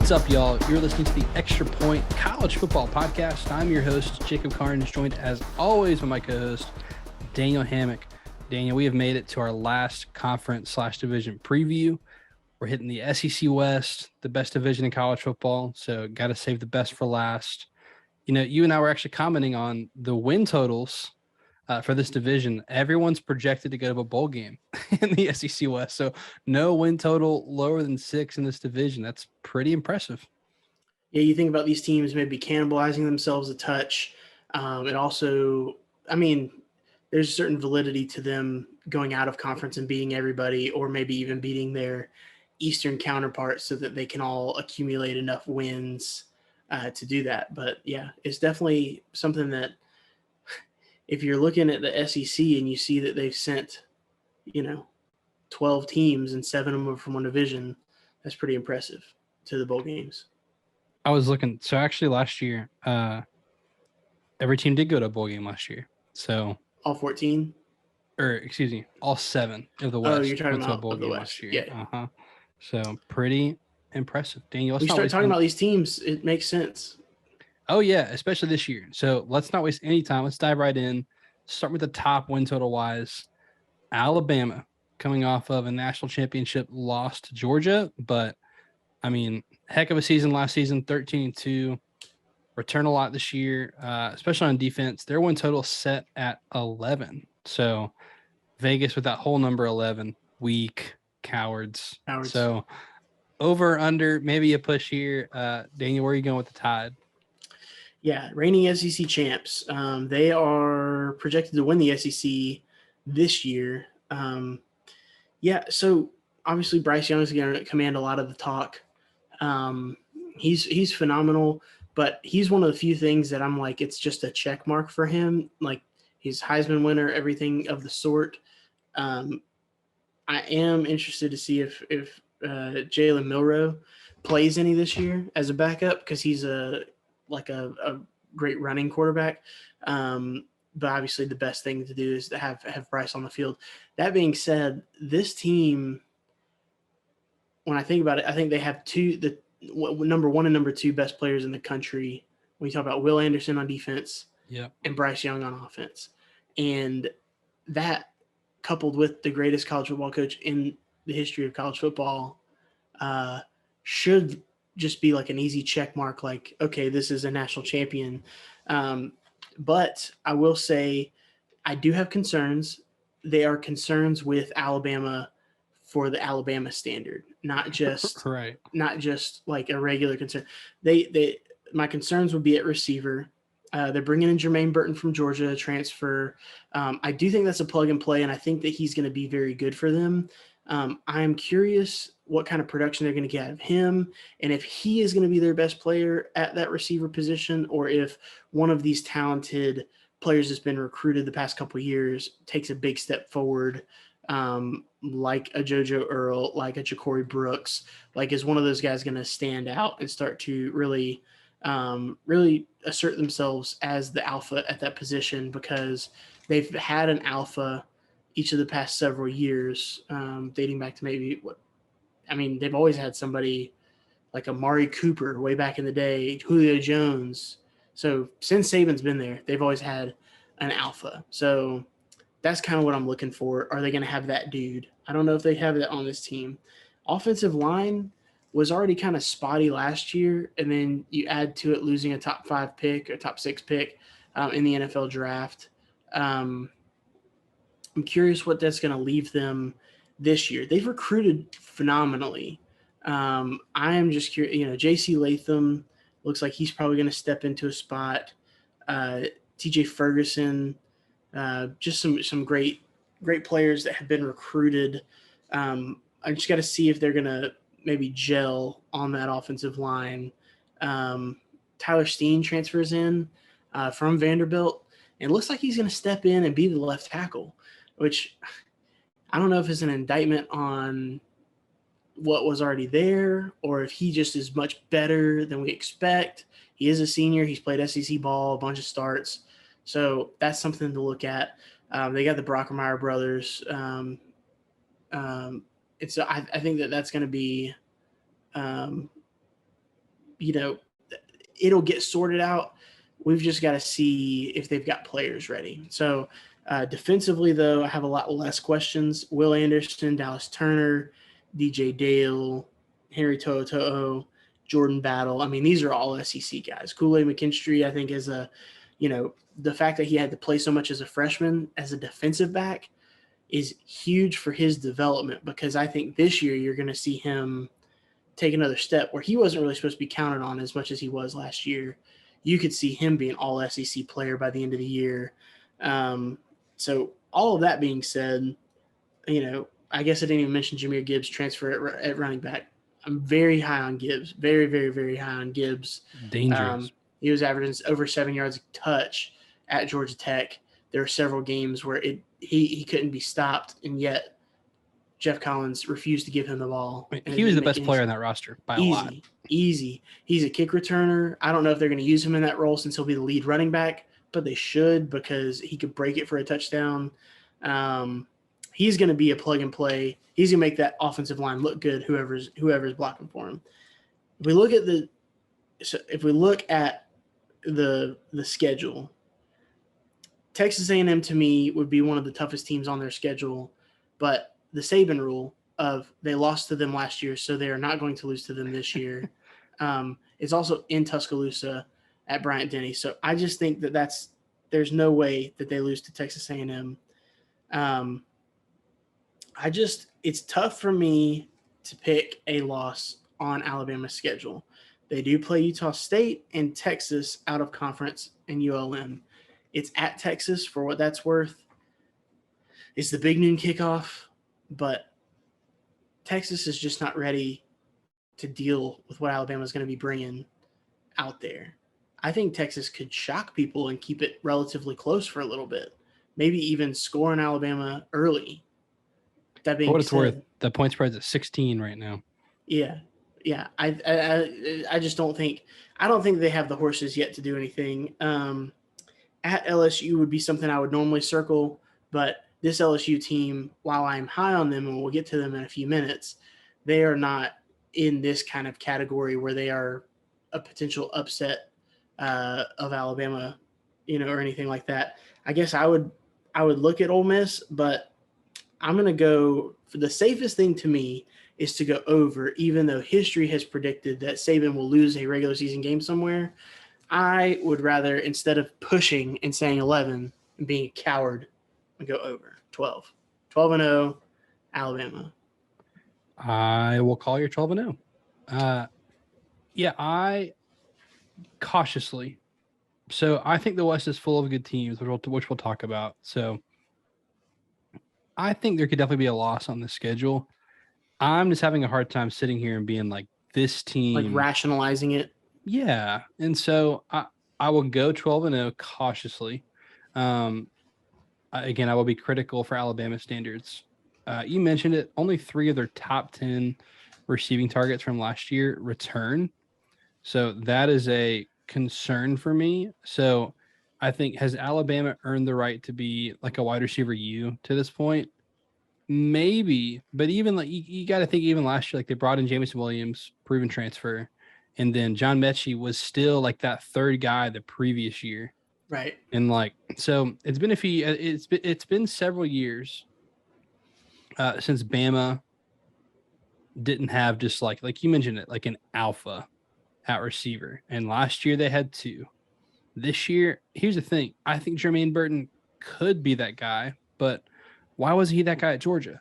What's up, y'all? You're listening to the Extra Point College Football Podcast. I'm your host, Jacob Carnes, joined as always by my co-host, Daniel Hammock. Daniel, we have made it to our last conference/division preview. We're hitting the SEC West, the best division in college football, so got to save the best for last. You know, you and I were actually commenting on the win totals for this division. Everyone's projected to go to a bowl game in the SEC West, so no win total lower than 6 in this division. That's pretty impressive. Yeah, you think about these teams maybe cannibalizing themselves a touch. It also, there's a certain validity to them going out of conference and beating everybody, or maybe even beating their Eastern counterparts so that they can all accumulate enough wins to do that. But yeah, it's definitely something that if you're looking at the SEC and you see that they've sent, 12 teams and 7 of them are from one division, that's pretty impressive to the bowl games. I was looking. So actually last year, every team did go to a bowl game last year. So all 14? Or excuse me, all 7 of the West. Oh, you're talking went to a about bowl of the game West. last year. Yeah. So pretty impressive. Daniel, we start talking about these teams, it makes sense. Oh, yeah, especially this year. So let's not waste any time. Let's dive right in. Start with the top win total wise. Alabama coming off of a national championship loss to Georgia, but I mean, heck of a season last season, 13-2. Return a lot this year, especially on defense. Their win total set at 11. So Vegas with that whole number 11, weak cowards. So over, under, maybe a push here. Daniel, where are you going with the Tide? Yeah, reigning SEC champs. They are projected to win the SEC this year. So obviously Bryce Young is going to command a lot of the talk. He's phenomenal, but he's one of the few things that I'm like, it's just a check mark for him. Like, he's Heisman winner, everything of the sort. I am interested to see if Jalen Milroe plays any this year as a backup, because he's a great running quarterback. But obviously the best thing to do is to have Bryce on the field. That being said, this team, when I think about it, I think they have number 1 and number 2 best players in the country. When you talk about Will Anderson on defense, and Bryce Young on offense, and that coupled with the greatest college football coach in the history of college football, should just be like an easy check mark. Like, okay, this is a national champion. But I will say, I do have concerns. They are concerns with Alabama for the Alabama standard, not just right. Not just like a regular concern. My concerns would be at receiver. They're bringing in Jermaine Burton from Georgia, transfer. I do think that's a plug and play, and I think that he's going to be very good for them. I'm curious what kind of production they're going to get out of him, and if he is going to be their best player at that receiver position, or if one of these talented players that's been recruited the past couple of years takes a big step forward, like a JoJo Earl, like a Ja'Cory Brooks, like is one of those guys going to stand out and start to really assert themselves as the alpha at that position, because they've had an alpha each of the past several years, dating back to they've always had somebody like Amari Cooper way back in the day, Julio Jones. So since Saban's been there, they've always had an alpha. So that's kind of what I'm looking for. Are they going to have that dude? I don't know if they have that on this team. Offensive line was already kind of spotty last year, and then you add to it losing a top 5 pick or top 6 pick in the NFL draft. I'm curious what that's going to leave them this year. They've recruited phenomenally. I am just curious. J.C. Latham looks like he's probably going to step into a spot. T.J. Ferguson, just some great players that have been recruited. I just got to see if they're going to maybe gel on that offensive line. Tyler Steen transfers in from Vanderbilt, and looks like he's going to step in and be the left tackle, which I don't know if it's an indictment on what was already there, or if he just is much better than we expect. He is a senior. He's played SEC ball, a bunch of starts. So that's something to look at. They got the Brockermeyer brothers. I think that's going to be it'll get sorted out. We've just got to see if they've got players ready. So defensively, though, I have a lot less questions. Will Anderson, Dallas Turner, DJ Dale, Henry To'oTo'o, Jordan Battle. I mean, these are all SEC guys. Kool-Aid McKinstry, I think, is the fact that he had to play so much as a freshman as a defensive back is huge for his development, because I think this year you're going to see him take another step where he wasn't really supposed to be counted on as much as he was last year. You could see him be an all SEC player by the end of the year. So all of that being said, I guess I didn't even mention Jameer Gibbs' transfer at running back. I'm very high on Gibbs, very, very, very high on Gibbs. Dangerous. He was averaging over 7 yards a touch at Georgia Tech. There were several games where he couldn't be stopped, and yet Jeff Collins refused to give him the ball. He was the best player on that roster by a lot. Easy. He's a kick returner. I don't know if they're going to use him in that role since he'll be the lead running back, but they should, because he could break it for a touchdown. He's going to be a plug and play. He's going to make that offensive line look good, whoever's blocking for him. If we look at the schedule, Texas A&M to me would be one of the toughest teams on their schedule, but the Saban rule of they lost to them last year, so they are not going to lose to them this year. It's also in Tuscaloosa at Bryant-Denny. So I just think there's no way that they lose to Texas A&M. It's tough for me to pick a loss on Alabama's schedule. They do play Utah State and Texas out of conference and ULM. It's at Texas for what that's worth. It's the big noon kickoff, but Texas is just not ready to deal with what Alabama's going to be bringing out there. I think Texas could shock people and keep it relatively close for a little bit, maybe even score in Alabama early. That being for what it's said, worth, the point spread's at 16 right now. Yeah. I just don't think they have the horses yet to do anything. At LSU would be something I would normally circle, but this LSU team, while I'm high on them, and we'll get to them in a few minutes, they are not in this kind of category where they are a potential upset of Alabama, or anything like that. I guess I would look at Ole Miss, but I'm going to go for the safest thing to me is to go over, even though history has predicted that Saban will lose a regular season game somewhere. I would rather, instead of pushing and saying 11 and being a coward, go over 12. 12-0, Alabama. I will call your 12-0. I cautiously. So I think the West is full of good teams, which we'll talk about. So I think there could definitely be a loss on the schedule. I'm just having a hard time sitting here and being like, this team. Like rationalizing it. Yeah. And so I will go 12-0 cautiously. Again, I will be critical for Alabama standards. You mentioned it. Only 3 of their top 10 receiving targets from last year return. So that is a concern for me. So I think, has Alabama earned the right to be like a wide receiver U to this point? Maybe, but even like you got to think, even last year, like they brought in Jameson Williams, proven transfer, and then John Mechie was still like that third guy the previous year, right? And like, so it's been it's been several years since Bama didn't have just like you mentioned it, like an alpha at receiver, and last year they had 2. This year, here's the thing: I think Jermaine Burton could be that guy, but why wasn't he that guy at Georgia?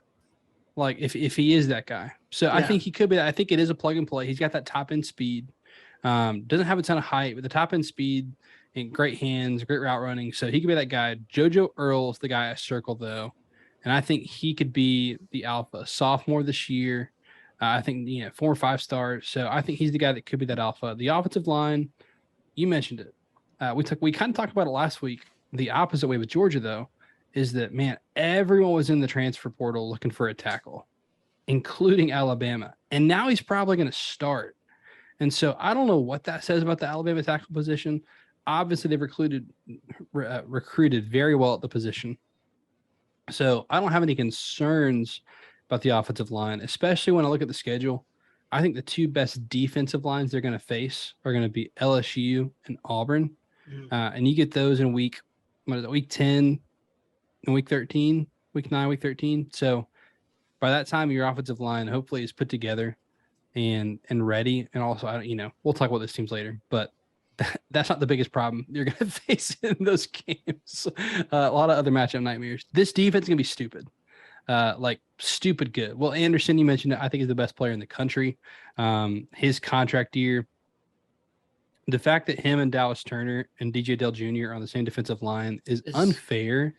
Like, if he is that guy. So yeah. I think he could be. I think it is a plug and play. He's got that top end speed. Doesn't have a ton of height, but the top end speed and great hands, great route running. So he could be that guy. JoJo Earl is the guy I circle, though. And I think he could be the alpha. Sophomore this year. I think, 4 or 5 stars. So I think he's the guy that could be that alpha. The offensive line, you mentioned it. We kind of talked about it last week. The opposite way with Georgia, though, is that, man, everyone was in the transfer portal looking for a tackle, including Alabama. And now he's probably going to start. And so I don't know what that says about the Alabama tackle position. Obviously, they've recruited very well at the position. So I don't have any concerns about the offensive line, especially when I look at the schedule. I think the two best defensive lines they're going to face are going to be LSU and Auburn. And you get those in week 10 and week 13, week 9, week 13. So by that time, your offensive line hopefully is put together and ready. And also, we'll talk about this teams later, but that's not the biggest problem you're going to face in those games. A lot of other matchup nightmares. This defense is going to be stupid. Like stupid good. Well, Anderson, you mentioned it. I think he's the best player in the country. His contract year, the fact that him and Dallas Turner and DJ Dale Jr. are on the same defensive line is unfair.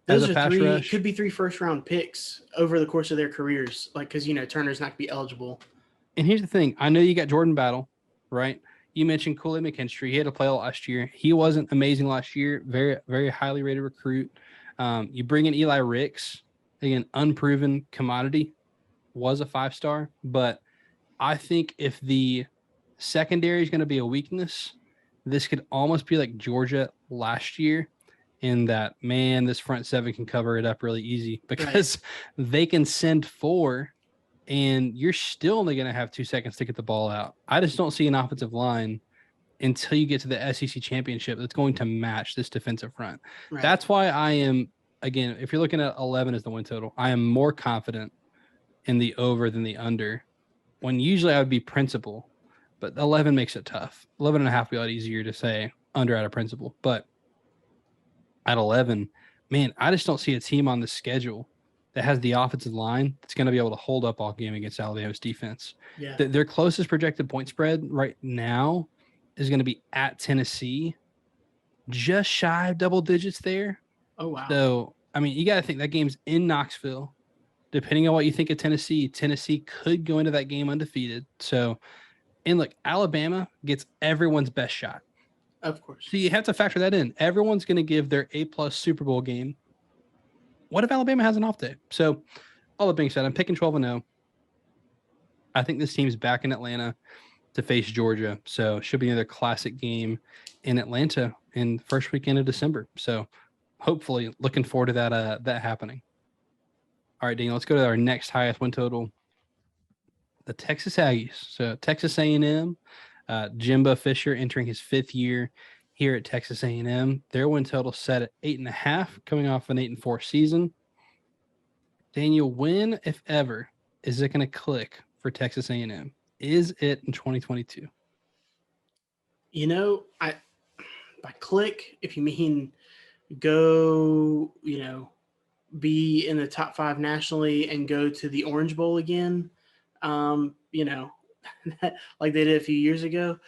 Those are could be 3 first-round picks over the course of their careers. Like, because, Turner's not going to be eligible. And here's the thing. I know you got Jordan Battle, right? You mentioned Kool-Aid McKinstry. He had to play last year. He wasn't amazing last year. Very, very highly rated recruit. You bring in Eli Ricks, again, unproven commodity, was a 5-star. But I think if the secondary is going to be a weakness, this could almost be like Georgia last year in that, man, this front seven can cover it up really easy because they can send 4 and you're still only going to have 2 seconds to get the ball out. I just don't see an offensive line until you get to the SEC championship that's going to match this defensive front. Right. That's why I am, again, if you're looking at 11 as the win total, I am more confident in the over than the under, when usually I would be principal, but 11 makes it tough. 11 and a half would be a lot easier to say under out of principal, but at 11, man, I just don't see a team on the schedule that has the offensive line that's going to be able to hold up all game against Alabama's defense. Yeah. Their closest projected point spread right now is going to be at Tennessee, just shy of double digits there. Oh, wow. So, I mean, you got to think that game's in Knoxville. Depending on what you think of Tennessee could go into that game undefeated. So, and look, Alabama gets everyone's best shot. Of course. So you have to factor that in. Everyone's going to give their A+ Super Bowl game. What if Alabama has an off day? So all that being said, I'm picking 12-0. I think this team's back in Atlanta to face Georgia. So should be another classic game in Atlanta in the first weekend of December. So hopefully looking forward to that happening. All right, Daniel, let's go to our next highest win total. The Texas Aggies. So Texas A&M, Jimbo Fisher entering his 5th year here at Texas A&M. Their win total set at 8.5, coming off an 8-4 season. Daniel, when, if ever, is it going to click for Texas A&M? Is it in 2022? By click, if you mean go, be in the top 5 nationally and go to the Orange Bowl again, like they did a few years ago,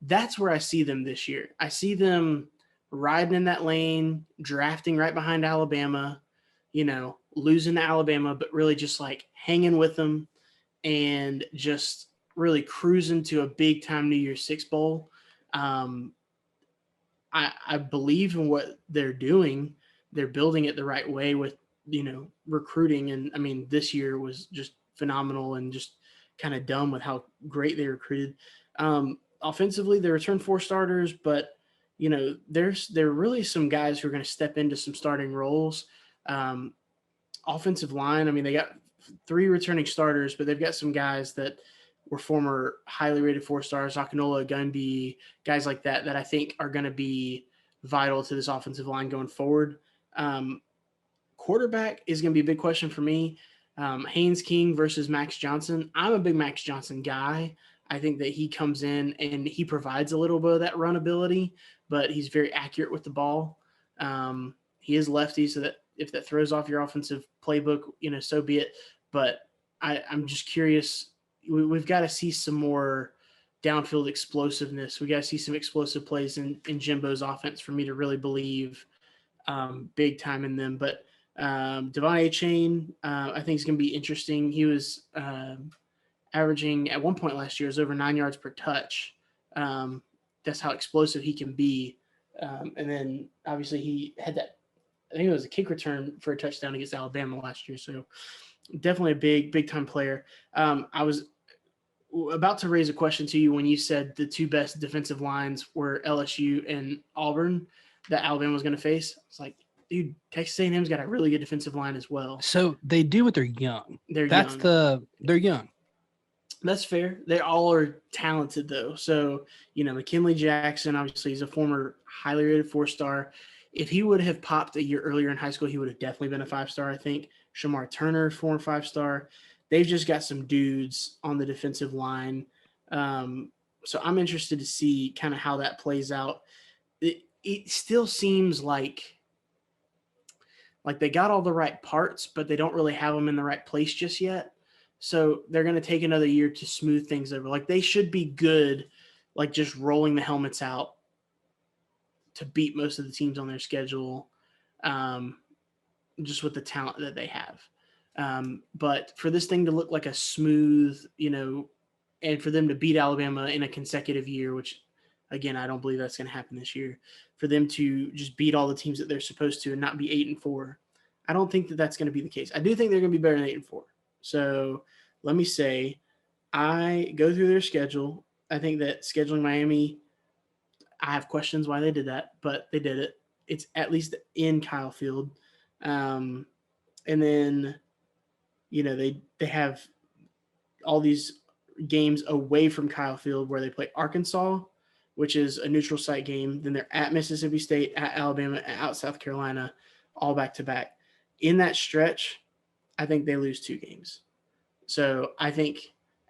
that's where I see them this year. I see them riding in that lane, drafting right behind Alabama, losing to Alabama, but really just like hanging with them and just really cruising to a big time New Year's Six Bowl. I believe in what they're doing. They're building it the right way with, recruiting. And I mean, this year was just phenomenal and just kind of dumb with how great they recruited. Offensively, they returned 4 starters, but there are really some guys who are going to step into some starting roles. Offensive line, I mean, they got 3 returning starters, but they've got some guys that were former highly rated 4-stars, Akinola, Gunby, guys like that I think are going to be vital to this offensive line going forward. Quarterback is going to be a big question for me. Haynes King versus Max Johnson. I'm a big Max Johnson guy. I think that he comes in and he provides a little bit of that run ability, but he's very accurate with the ball. He is lefty, so that if that throws off your offensive playbook, so be it. But I'm just curious. We've got to see some more downfield explosiveness. We got to see some explosive plays in Jimbo's offense for me to really believe big time in them. But Devon A-Chain, I think is going to be interesting. He was averaging at one point last year is over 9 yards per touch. That's how explosive he can be. And then obviously he had that, I think it was a kick return for a touchdown against Alabama last year. So definitely a big time player. I was about to raise a question to you when you said the 2 best defensive lines were LSU and Auburn that Alabama was going to face. It's like, dude, Texas A&M's got a really good defensive line as well. So they do, but they're young. They're young. That's fair. They all are talented, though. So, McKinley Jackson, obviously, he's a former highly rated 4-star. If he would have popped a year earlier in high school, he would have definitely been a 5-star, I think. Shamar Turner, former 5-star. They've just got some dudes on the defensive line. So I'm interested to see kind of how that plays out. It still seems like they got all the right parts, but they don't really have them in the right place just yet. So they're going to take another year to smooth things over. Like, they should be good, like just rolling the helmets out to beat most of the teams on their schedule, just with the talent that they have. But for this thing to look like a smooth, and for them to beat Alabama in a consecutive year, which, again, I don't believe that's going to happen this year, for them to just beat all the teams that they're supposed to and not be 8-4, I don't think that that's going to be the case. I do think they're going to be better than 8-4. So let me say, I go through their schedule. I think that scheduling Miami, I have questions why they did that, but they did it. It's at least in Kyle Field. And then, they have all these games away from Kyle Field where they play Arkansas, which is a neutral site game. Then they're at Mississippi State, at Alabama, at South Carolina, all back to back. In that stretch, I think they lose 2 games. So I think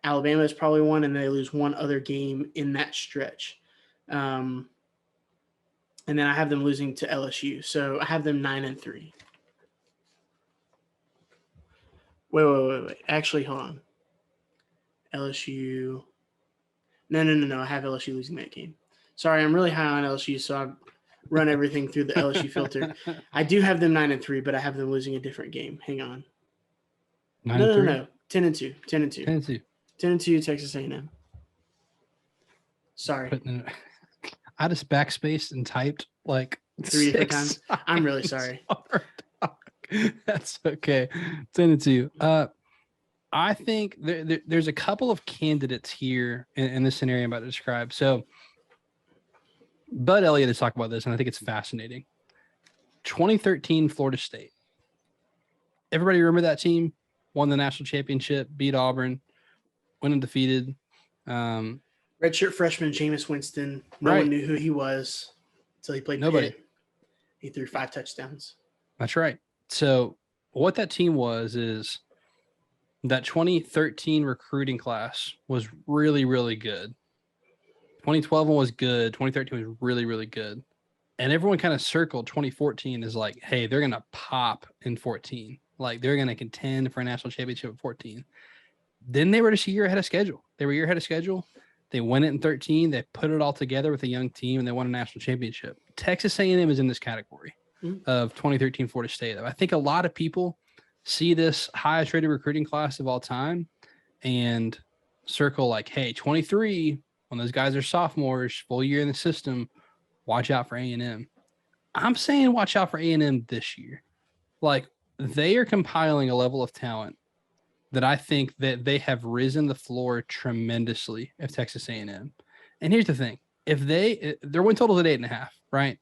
Alabama is probably one, and they lose one other game in that stretch. And then I have them losing to LSU. So I have them 9-3. Wait. Actually, hold on. LSU. No. I have LSU losing that game. Sorry, I'm really high on LSU, so I run everything through the LSU filter. I do have them 9-3, but I have them losing a different game. Hang on. 9-3? No. 10-2. 10-2. 10-2, Texas A&M. Sorry. I just backspaced and typed like 3 different times. I'm really sorry. That's okay. 10-2. I think there's a couple of candidates here in this scenario I'm about to describe. So Bud Elliott has talked about this, and I think it's fascinating. 2013 Florida State. Everybody remember that team? Won the national championship, beat Auburn, went undefeated. Redshirt freshman Jameis Winston. No one knew who he was until he played Nobody. Pitt. He threw 5 touchdowns. That's right. So what that team is that 2013 recruiting class was really, really good. 2012 one was good. 2013 was really, really good. And everyone kind of circled 2014 as like, hey, they're going to pop in 14. Like, they're going to contend for a national championship at 14. Then they were just a year ahead of schedule. They won it in 13. They put it all together with a young team, and they won a national championship. Texas A&M is in this category of 2013 Florida State. I think a lot of people see this highest rated recruiting class of all time and circle like, hey, 23, when those guys are sophomores, full year in the system, watch out for A&M. I'm saying watch out for A&M this year. Like, they are compiling a level of talent that I think that they have risen the floor tremendously of Texas A&M. And here's the thing. If their win total is at 8.5, right?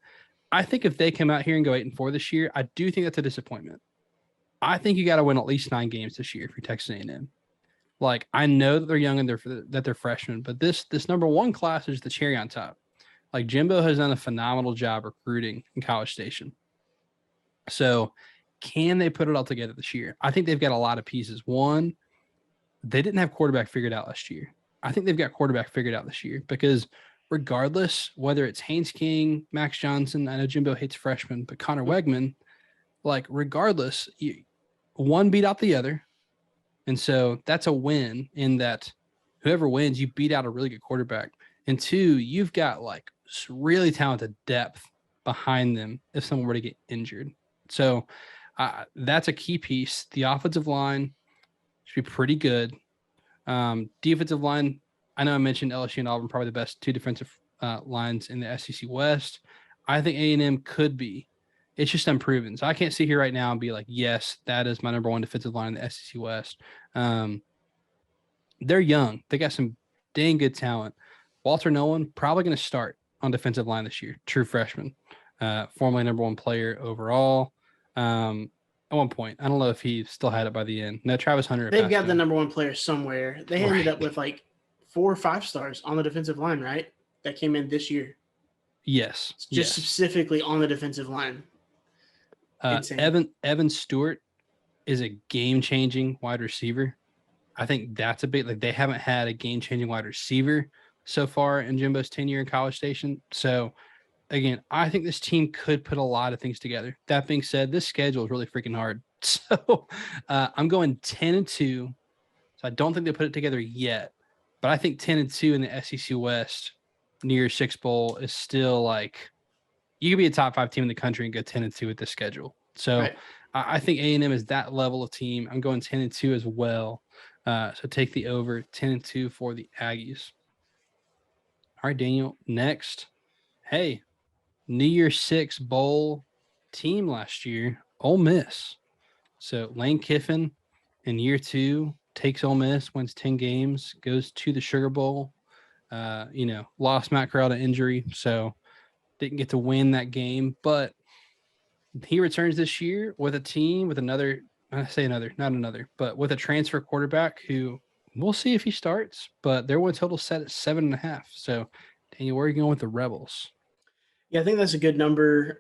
I think if they come out here and go 8-4 this year, I do think that's a disappointment. I think you got to win at least 9 games this year for Texas A&M. Like, I know that they're young and that they're freshmen, but this number 1 class is the cherry on top. Like, Jimbo has done a phenomenal job recruiting in College Station. So can they put it all together this year? I think they've got a lot of pieces. One, they didn't have quarterback figured out last year. I think they've got quarterback figured out this year because regardless, whether it's Haynes King, Max Johnson, I know Jimbo hates freshmen, but Connor Wegman, like, regardless, one beat out the other. And so that's a win in that whoever wins, you beat out a really good quarterback. And 2, you've got like really talented depth behind them if someone were to get injured. So that's a key piece. The offensive line should be pretty good. Defensive line, I know I mentioned LSU and Auburn, probably the best 2 defensive lines in the SEC West. I think A&M could be. It's just unproven. So I can't sit here right now and be like, yes, that is my number 1 defensive line in the SEC West. They're young. They got some dang good talent. Walter Nolan probably going to start on defensive line this year. True freshman. Formerly number 1 player overall. at one point. I don't know if he still had it by the end. No, Travis Hunter. They've got the number one player somewhere. They ended up with like 4 or 5 stars on the defensive line, right? That came in this year. Yes. Just specifically on the defensive line. Evan Stewart is a game-changing wide receiver. I think that's a big, like, they haven't had a game-changing wide receiver so far in Jimbo's tenure in College Station. So, again, I think this team could put a lot of things together. That being said, this schedule is really freaking hard. So, I'm going 10-2. So I don't think they put it together yet, but I think 10-2 in the SEC West near 6 bowl is still like, you could be a top 5 team in the country and go 10-2 with this schedule. So right. I think A&M is that level of team. I'm going 10-2 as well. So take the over 10-2 for the Aggies. All right, Daniel. Next, hey, New Year's 6 bowl team last year, Ole Miss. So Lane Kiffin in year 2 takes Ole Miss, wins 10 games, goes to the Sugar Bowl. Lost Matt Corral to injury, so didn't get to win that game. But he returns this year with a team with with a transfer quarterback who we'll see if he starts. But their win total set at 7.5. So, Daniel, where are you going with the Rebels? Yeah, I think that's a good number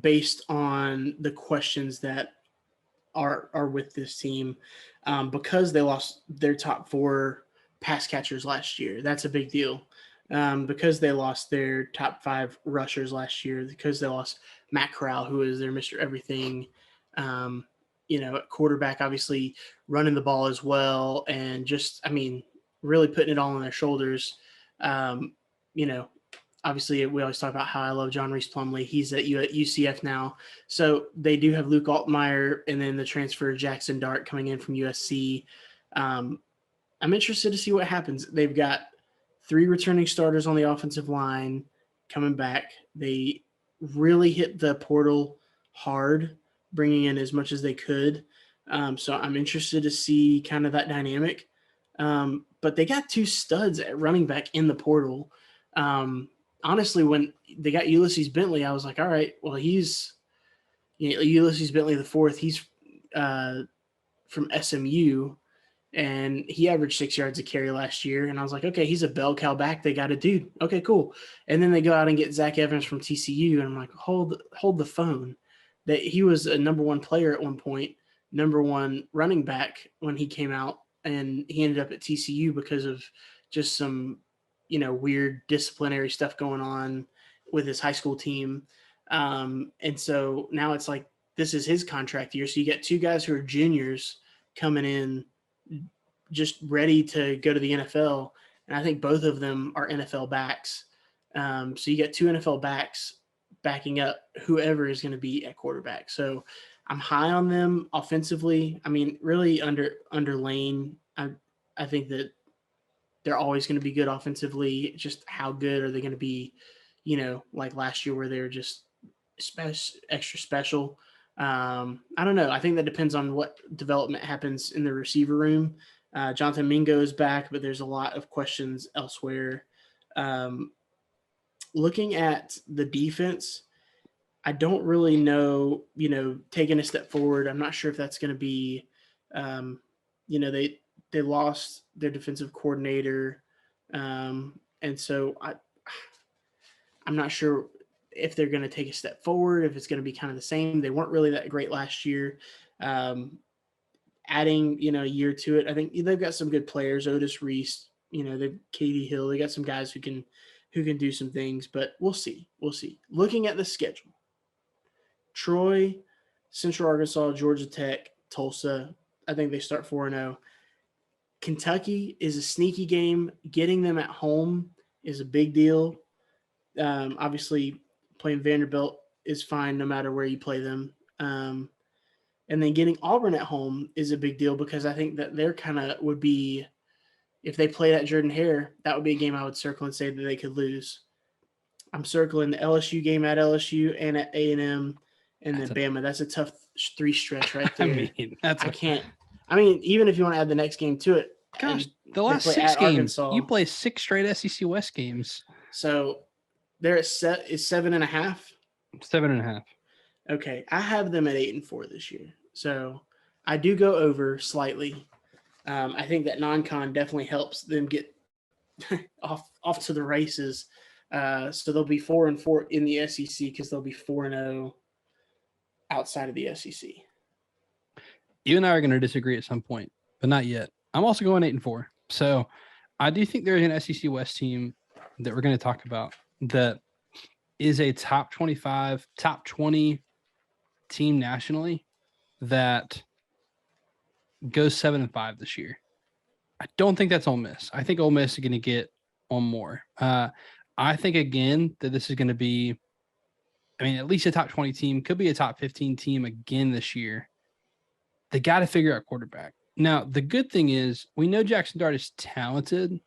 based on the questions that are with this team because they lost their top 4 pass catchers last year. That's a big deal because they lost their top 5 rushers last year, because they lost Matt Corral, who is their Mr. Everything, at quarterback, obviously running the ball as well. And just, really putting it all on their shoulders. Obviously, we always talk about how I love John Reese Plumlee. He's at UCF now. So they do have Luke Altmaier and then the transfer Jackson Dart coming in from USC. I'm interested to see what happens. They've got 3 returning starters on the offensive line coming back. They really hit the portal hard, bringing in as much as they could. So I'm interested to see kind of that dynamic. But they got 2 studs at running back in the portal. Honestly, when they got Ulysses Bentley, I was like, all right, well, he's Ulysses Bentley the 4th. He's from SMU, and he averaged 6 yards a carry last year. And I was like, okay, he's a bell cow back. They got a dude. Okay, cool. And then they go out and get Zach Evans from TCU, and I'm like, hold the phone. That he was a number 1 player at one point, number 1 running back when he came out, and he ended up at TCU because of just some weird disciplinary stuff going on with his high school team. And so now it's like, this is his contract year. So you get 2 guys who are juniors coming in just ready to go to the NFL. And I think both of them are NFL backs. So you get 2 NFL backs backing up whoever is going to be at quarterback. So I'm high on them offensively. Really under Lane, I think that they're always going to be good offensively. Just how good are they going to be, like last year where they were just extra special. I don't know. I think that depends on what development happens in the receiver room. Jonathan Mingo is back, but there's a lot of questions elsewhere. Looking at the defense, I don't really know, taking a step forward. I'm not sure if that's going to be, they lost their defensive coordinator. And so I'm not sure if they're going to take a step forward, if it's going to be kind of the same. They weren't really that great last year. Adding, a year to it, I think they've got some good players. Otis Reese, they've Katie Hill. They got some guys who can do some things, but we'll see. Looking at the schedule, Troy, Central Arkansas, Georgia Tech, Tulsa, I think they start 4-0. Kentucky is a sneaky game. Getting them at home is a big deal. Obviously, playing Vanderbilt is fine no matter where you play them. And then getting Auburn at home is a big deal because I think that they're kind of would be, if they played at Jordan-Hare, that would be a game I would circle and say that they could lose. I'm circling the LSU game at LSU and at A&M and then Bama. That's a tough 3 stretch right there. Even if you want to add the next game to it. Gosh, the last 6 games, Arkansas, you play 6 straight SEC West games. So they're at 7.5. 7.5. Okay, I have them at 8-4 this year, so I do go over slightly. I think that non-con definitely helps them get off to the races. So they'll be 4-4 in the SEC because they'll be 4-0 outside of the SEC. You and I are going to disagree at some point, but not yet. I'm also going 8-4. So I do think there's an SEC West team that we're going to talk about that is a top 25, top 20 team nationally that goes 7-5 this year. I don't think that's Ole Miss. I think Ole Miss is going to get one more. I think again that this is going to be, I mean, at least a top 20 team, could be a top 15 team again this year. They got to figure out quarterback. Now, the good thing is we know Jackson Dart is talented.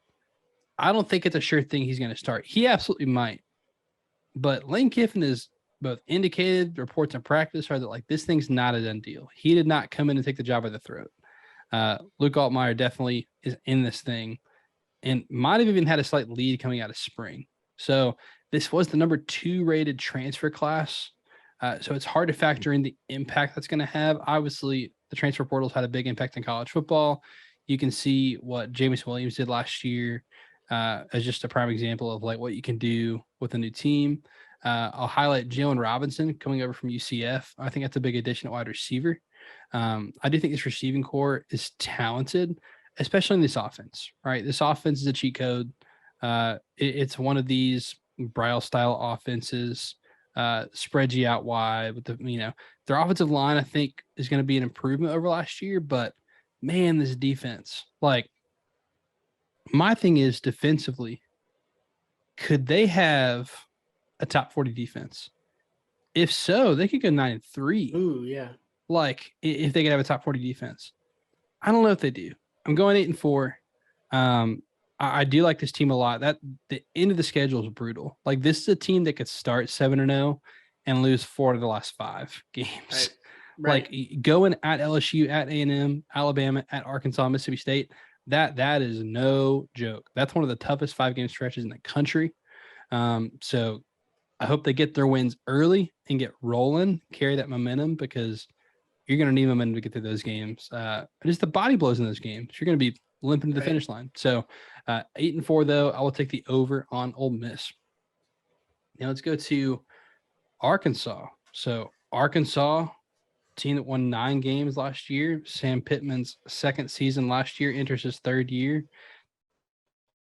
I don't think it's a sure thing he's going to start. He absolutely might. But Lane Kiffin is both indicated, reports in practice are that like this thing's not a done deal. He did not come in and take the job by the throat. Luke Altmaier definitely is in this thing and might have even had a slight lead coming out of spring. So this was the number 2 rated transfer class. So it's hard to factor in the impact that's going to have. Obviously, the transfer portal's had a big impact in college football. You can see what Jameis Williams did last year as just a prime example of like what you can do with a new team. I'll highlight Jalen Robinson coming over from UCF. I think that's a big addition at wide receiver. I do think this receiving core is talented, especially in this offense, right? This offense is a cheat code. It's one of these Brile style offenses, spread you out wide with their offensive line, I think is going to be an improvement over last year, but man, this defense, like my thing is defensively, could they have a top 40 defense? If so, they could go 9-3. Ooh, yeah. Like if they could have a top 40 defense. I don't know if they do. I'm going 8-4. I do like this team a lot. That the end of the schedule is brutal. Like this is a team that could start 7-0 and lose 4 of the last 5 games. Right. Like going at LSU, at A&M, Alabama, at Arkansas, Mississippi State. That is no joke. That's one of the toughest 5-game stretches in the country. So I hope they get their wins early and get rolling, carry that momentum because you're going to need momentum to get through those games. Just the body blows in those games. You're going to be limping to the finish line. So 8-4 though, I will take the over on Ole Miss. Now let's go to Arkansas. So Arkansas, team that won 9 games last year. Sam Pittman's second season last year, enters his 3rd year.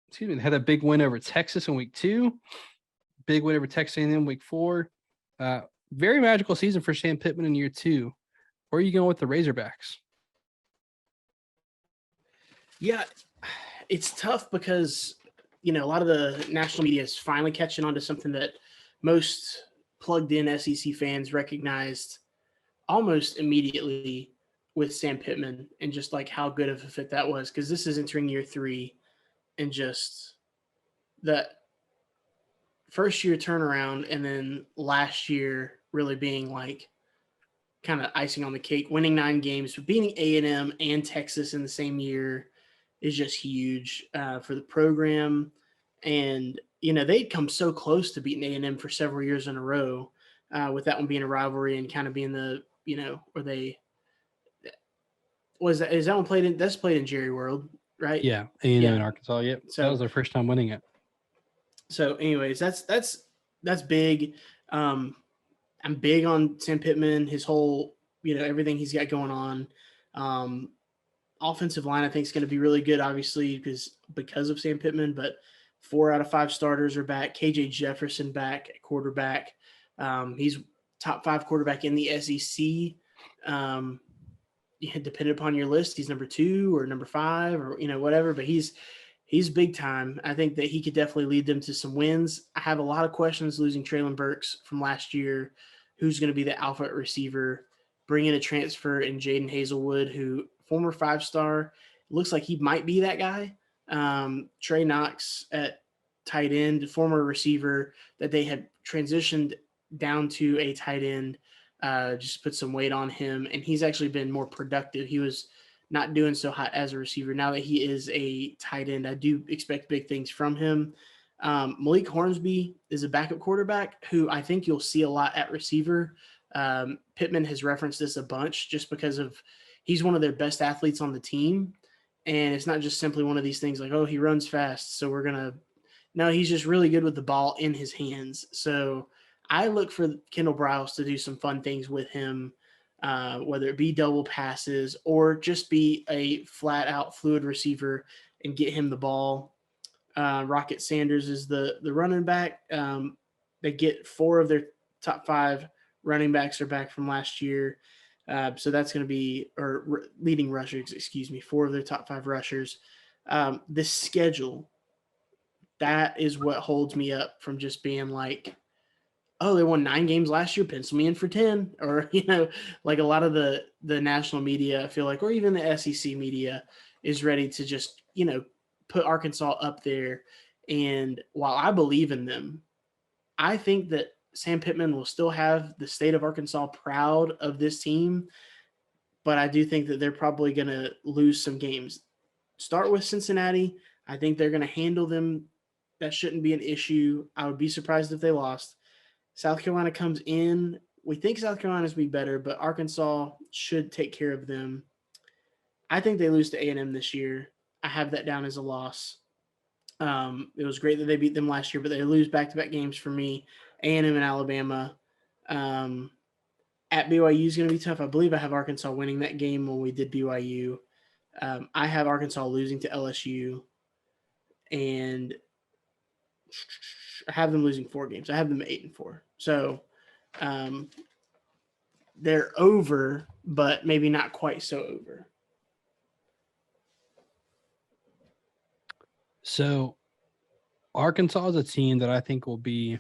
Excuse me, they had a big win over Texas in week 2. Big win over Texas A&M week 4. Very magical season for Sam Pittman in year 2. Where are you going with the Razorbacks? Yeah, it's tough because, a lot of the national media is finally catching on to something that most plugged-in SEC fans recognized almost immediately with Sam Pittman and just like how good of a fit that was, because this is entering year 3 and just the first year turnaround and then last year really being like kind of icing on the cake, winning 9 games, but beating A&M and Texas in the same year is just huge for the program. And, they'd come so close to beating A&M for several years in a row with that one being a rivalry and kind of being the, where they is that one played in, that's played in Jerry World, right? Yeah. A&M in Arkansas. Yep. So that was their first time winning it. So anyways, that's big. I'm big on Sam Pittman, his whole, everything he's got going on. Offensive line, I think, is going to be really good, obviously, because of Sam Pittman, but 4 out of 5 starters are back. KJ Jefferson back at quarterback. He's top 5 quarterback in the SEC. Depending upon your list, he's number 2 or number 5 or, whatever, but he's big time. I think that he could definitely lead them to some wins. I have a lot of questions losing Traylon Burks from last year. Who's going to be the alpha receiver? Bring in a transfer in Jaden Hazelwood, who former 5-star. Looks like he might be that guy. Trey Knox at tight end, former receiver that they had transitioned down to a tight end, just put some weight on him. And he's actually been more productive. He was not doing so hot as a receiver. Now that he is a tight end, I do expect big things from him. Malik Hornsby is a backup quarterback who I think you'll see a lot at receiver. Pittman has referenced this a bunch just because of he's one of their best athletes on the team. And it's not just simply one of these things like, oh, he runs fast, so we're going to – no, he's just really good with the ball in his hands. So I look for Kendall Briles to do some fun things with him, whether it be double passes or just be a flat-out fluid receiver and get him the ball. Rocket Sanders is the running back. They get 4 of their top 5 running backs are back from last year. So that's going to be – or leading rushers, 4 of their top 5 rushers. This schedule, that is what holds me up from just being like, oh, they won 9 games last year, pencil me in for 10. Or, like a lot of the national media, I feel like, or even the SEC media is ready to just, put Arkansas up there. And while I believe in them, I think that Sam Pittman will still have the state of Arkansas proud of this team, but I do think that they're probably going to lose some games. Start with Cincinnati. I think they're going to handle them. That shouldn't be an issue. I would be surprised if they lost. South Carolina comes in. We think South Carolina's be better, but Arkansas should take care of them. I think they lose to A&M this year. I have that down as a loss. It was great that they beat them last year, but they lose back-to-back games for me. A&M and Alabama. At BYU is going to be tough. I believe I have Arkansas winning that game when we did BYU. I have Arkansas losing to LSU, and I have them losing 4 games. I have them 8-4. So they're over, but maybe not quite so over. So Arkansas is a team that I think will be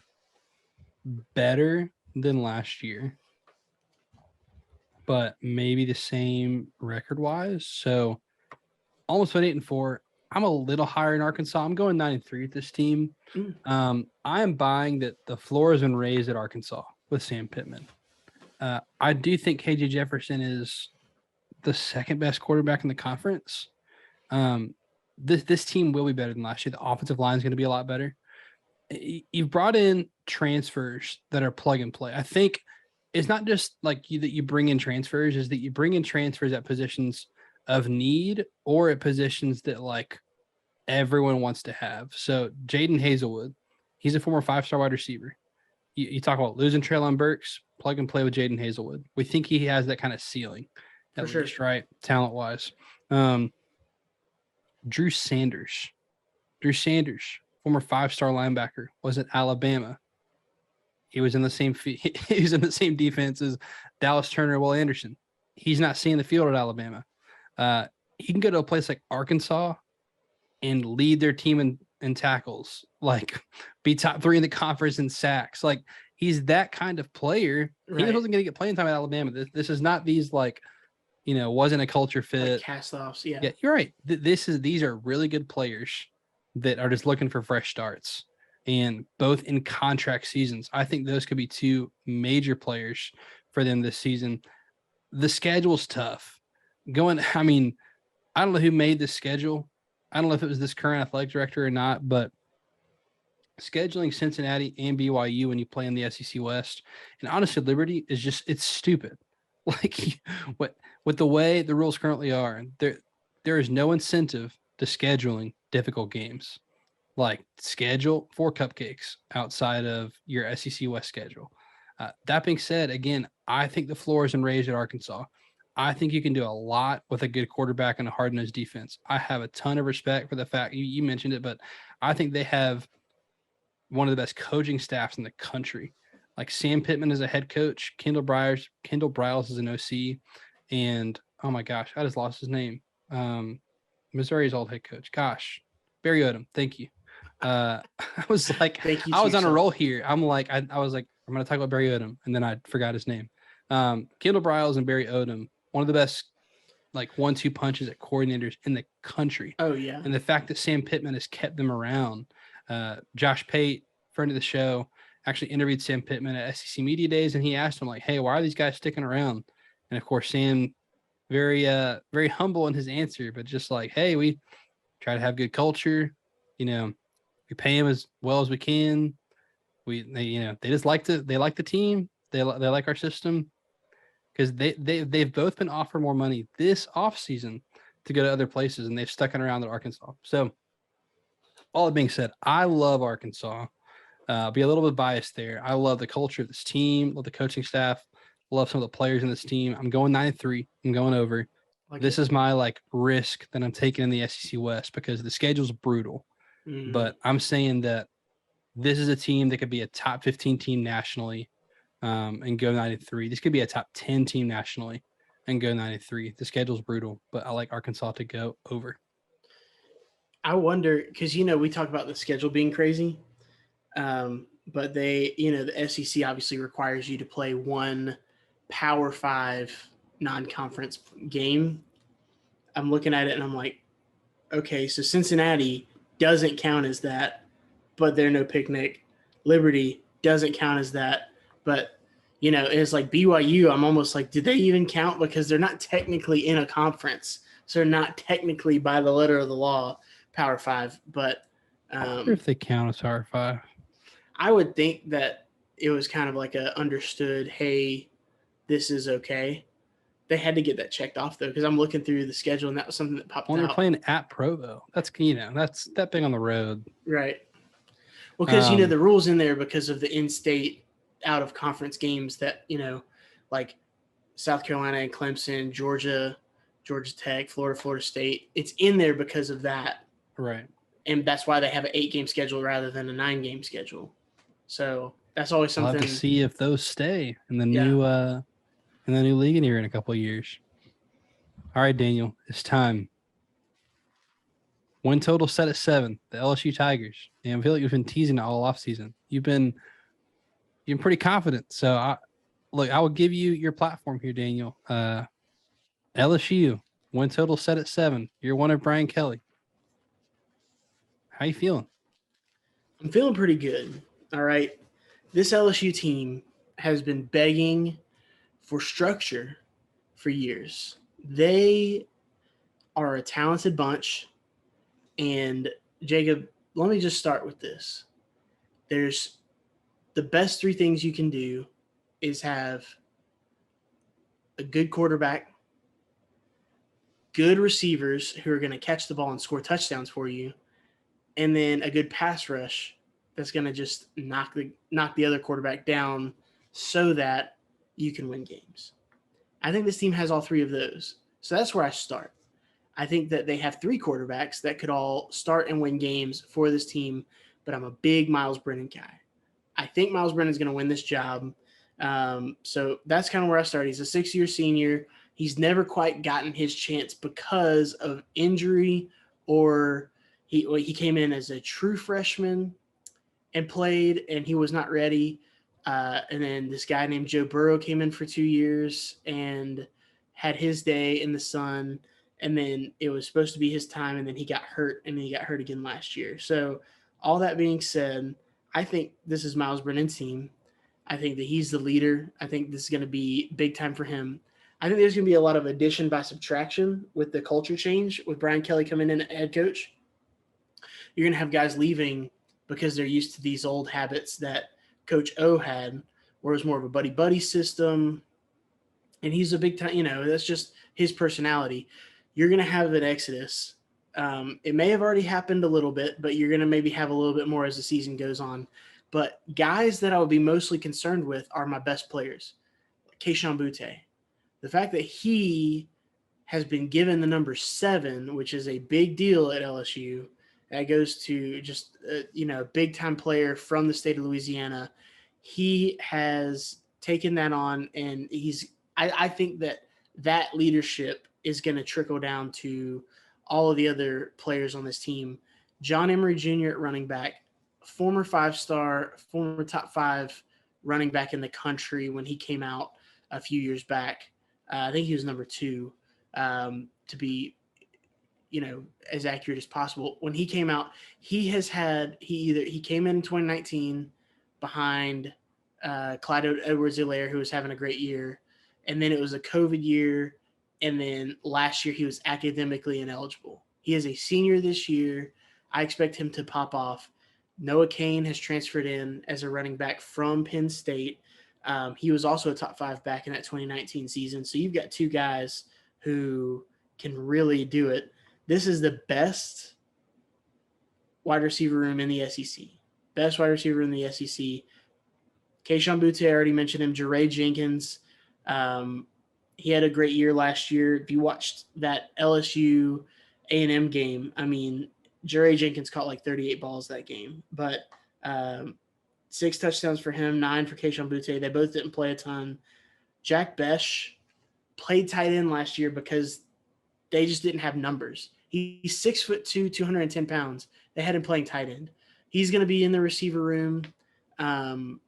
better than last year, but maybe the same record-wise. So almost went 8-4. I'm a little higher in Arkansas. I'm going 9-3 with this team. I am buying that the floor has been raised at Arkansas with Sam Pittman. I do think KJ Jefferson is the second best quarterback in the conference. This team will be better than last year. The offensive line is going to be a lot better. You've brought in transfers that are plug and play. I think it's not just like that you bring in transfers, is that you bring in transfers at positions of need or at positions that like everyone wants to have. So Jaden Hazelwood, he's a former 5-star wide receiver. You talk about losing Treylon Burks, plug and play with Jaden Hazelwood. We think he has that kind of ceiling, at least, right? Talent wise. Drew Sanders, former 5-star linebacker, was at Alabama. He was in the same he was in the same defense as Dallas Turner, Will Anderson. He's not seeing the field at Alabama. He can go to a place like Arkansas and lead their team in tackles, like be top 3 in the conference in sacks. Like he's that kind of player. Right. He wasn't going to get playing time at Alabama. This is not these like, wasn't a culture fit. Like cast-offs, yeah. Yeah, you're right. These are really good players that are just looking for fresh starts, and both in contract seasons. I think those could be 2 major players for them this season. The schedule's tough. I don't know who made this schedule. I don't know if it was this current athletic director or not, but scheduling Cincinnati and BYU when you play in the SEC West and honestly Liberty is just, it's stupid. Like with the way the rules currently are, there is no incentive to scheduling difficult games. Like schedule 4 cupcakes outside of your SEC West schedule. That being said, again, I think the floor is raised at Arkansas. I think you can do a lot with a good quarterback and a hard-nosed defense. I have a ton of respect for the fact you mentioned it, but I think they have one of the best coaching staffs in the country. Like Sam Pittman is a head coach, Kendall Briles is an OC, and oh my gosh, I just lost his name. Missouri's old head coach. Gosh, Barry Odom. Thank you. I was like, I was on a roll here. I'm like, I was like, I'm going to talk about Barry Odom, and then I forgot his name. Kendall Briles and Barry Odom, one of the best like 1-2 punches at coordinators in the country. Oh yeah. And the fact that Sam Pittman has kept them around. Josh Pate, friend of the show, actually interviewed Sam Pittman at SEC Media Days, and he asked him like, "Hey, why are these guys sticking around?" And of course, Sam, very humble in his answer, but just like, "Hey, we try to have good culture. We pay them as well as we can. They like the team, they like our system because they've both been offered more money this offseason to go to other places, and they've stuck it around at Arkansas. So all that being said, I love Arkansas. Be a little bit biased there. I love the culture of this team, love the coaching staff, love some of the players in this team. I'm going 9-3. I'm going over. This is my risk that I'm taking in the SEC West because the schedule's brutal. But I'm saying that this is a team that could be a top 15 team nationally and go 9-3. This could be a top 10 team nationally and go 9-3. The schedule's brutal, but I like Arkansas to go over. I wonder because we talk about the schedule being crazy. But the SEC obviously requires you to play one Power 5 non-conference game. I'm looking at it and I'm like, okay, so Cincinnati doesn't count as that, but they're no picnic. Liberty doesn't count as that, but it's like BYU. I'm almost like, did they even count? Because they're not technically in a conference, so they're not technically by the letter of the law Power 5. But I wonder if they count as Power 5. I would think that it was kind of like a understood, hey, this is okay. They had to get that checked off, though, because I'm looking through the schedule, and that was something that popped out. They're playing at Provo. That's that big on the road. Right. Well, because, the rules in there because of the in-state out-of-conference games that, like South Carolina and Clemson, Georgia Tech, Florida State, it's in there because of that. Right. And that's why they have an 8-game schedule rather than a 9-game schedule. So that's always something. We'll have to see if those stay in the new league in here in a couple of years. All right, Daniel, it's time. Win total set at 7. The LSU Tigers. And I feel like you've been teasing it all offseason. You've been pretty confident. So I will give you your platform here, Daniel. LSU win total set at 7. You're one of Brian Kelly. How you feeling? I'm feeling pretty good. All right. This LSU team has been begging for structure for years. They are a talented bunch. And Jacob, let me just start with this. There's the best 3 things you can do is have a good quarterback, good receivers who are going to catch the ball and score touchdowns for you, and then a good pass rush that's going to just knock the other quarterback down so that you can win games. I think this team has all 3 of those. So that's where I start. I think that they have 3 quarterbacks that could all start and win games for this team, but I'm a big Miles Brennan guy. I think Miles Brennan is going to win this job. So that's kind of where I start. He's a 6-year senior. He's never quite gotten his chance because of injury, or he came in as a true freshman and played, and he was not ready. And then this guy named Joe Burrow came in for 2 years and had his day in the sun. And then it was supposed to be his time, and then he got hurt, and then he got hurt again last year. So all that being said, I think this is Miles Brennan's team. I think that he's the leader. I think this is going to be big time for him. I think there's going to be a lot of addition by subtraction with the culture change, with Brian Kelly coming in as head coach. You're going to have guys leaving because they're used to these old habits that Coach O had, where it was more of a buddy-buddy system. And he's a big time, that's just his personality. You're going to have an exodus. It may have already happened a little bit, but you're going to maybe have a little bit more as the season goes on. But guys that I would be mostly concerned with are my best players. Keishawn Butte. The fact that he has been given the number 7, which is a big deal at LSU, that goes to just, a big-time player from the state of Louisiana. He has taken that on, and I think that leadership is going to trickle down to all of the other players on this team. John Emery Jr. at running back, former 5-star, former top 5 running back in the country when he came out a few years back. I think he was number 2 to be, as accurate as possible. When he came out, he came in 2019 behind Clyde Edwards-Helaire, who was having a great year. And then it was a COVID year. And then last year he was academically ineligible. He is a senior this year. I expect him to pop off. Noah Kane has transferred in as a running back from Penn State. He was also a top 5 back in that 2019 season. So you've got two guys who can really do it. This is the best wide receiver room in the SEC. Best wide receiver in the SEC. Kayshon Boutte, I already mentioned him. Jaray Jenkins. He had a great year last year. If you watched that LSU A&M game, I mean, Jaray Jenkins caught like 38 balls that game. But 6 touchdowns for him, 9 for Kayshon Boutte. They both didn't play a ton. Jack Besh played tight end last year because they just didn't have numbers. He's 6'2", 210 pounds. They had him playing tight end. He's going to be in the receiver room. And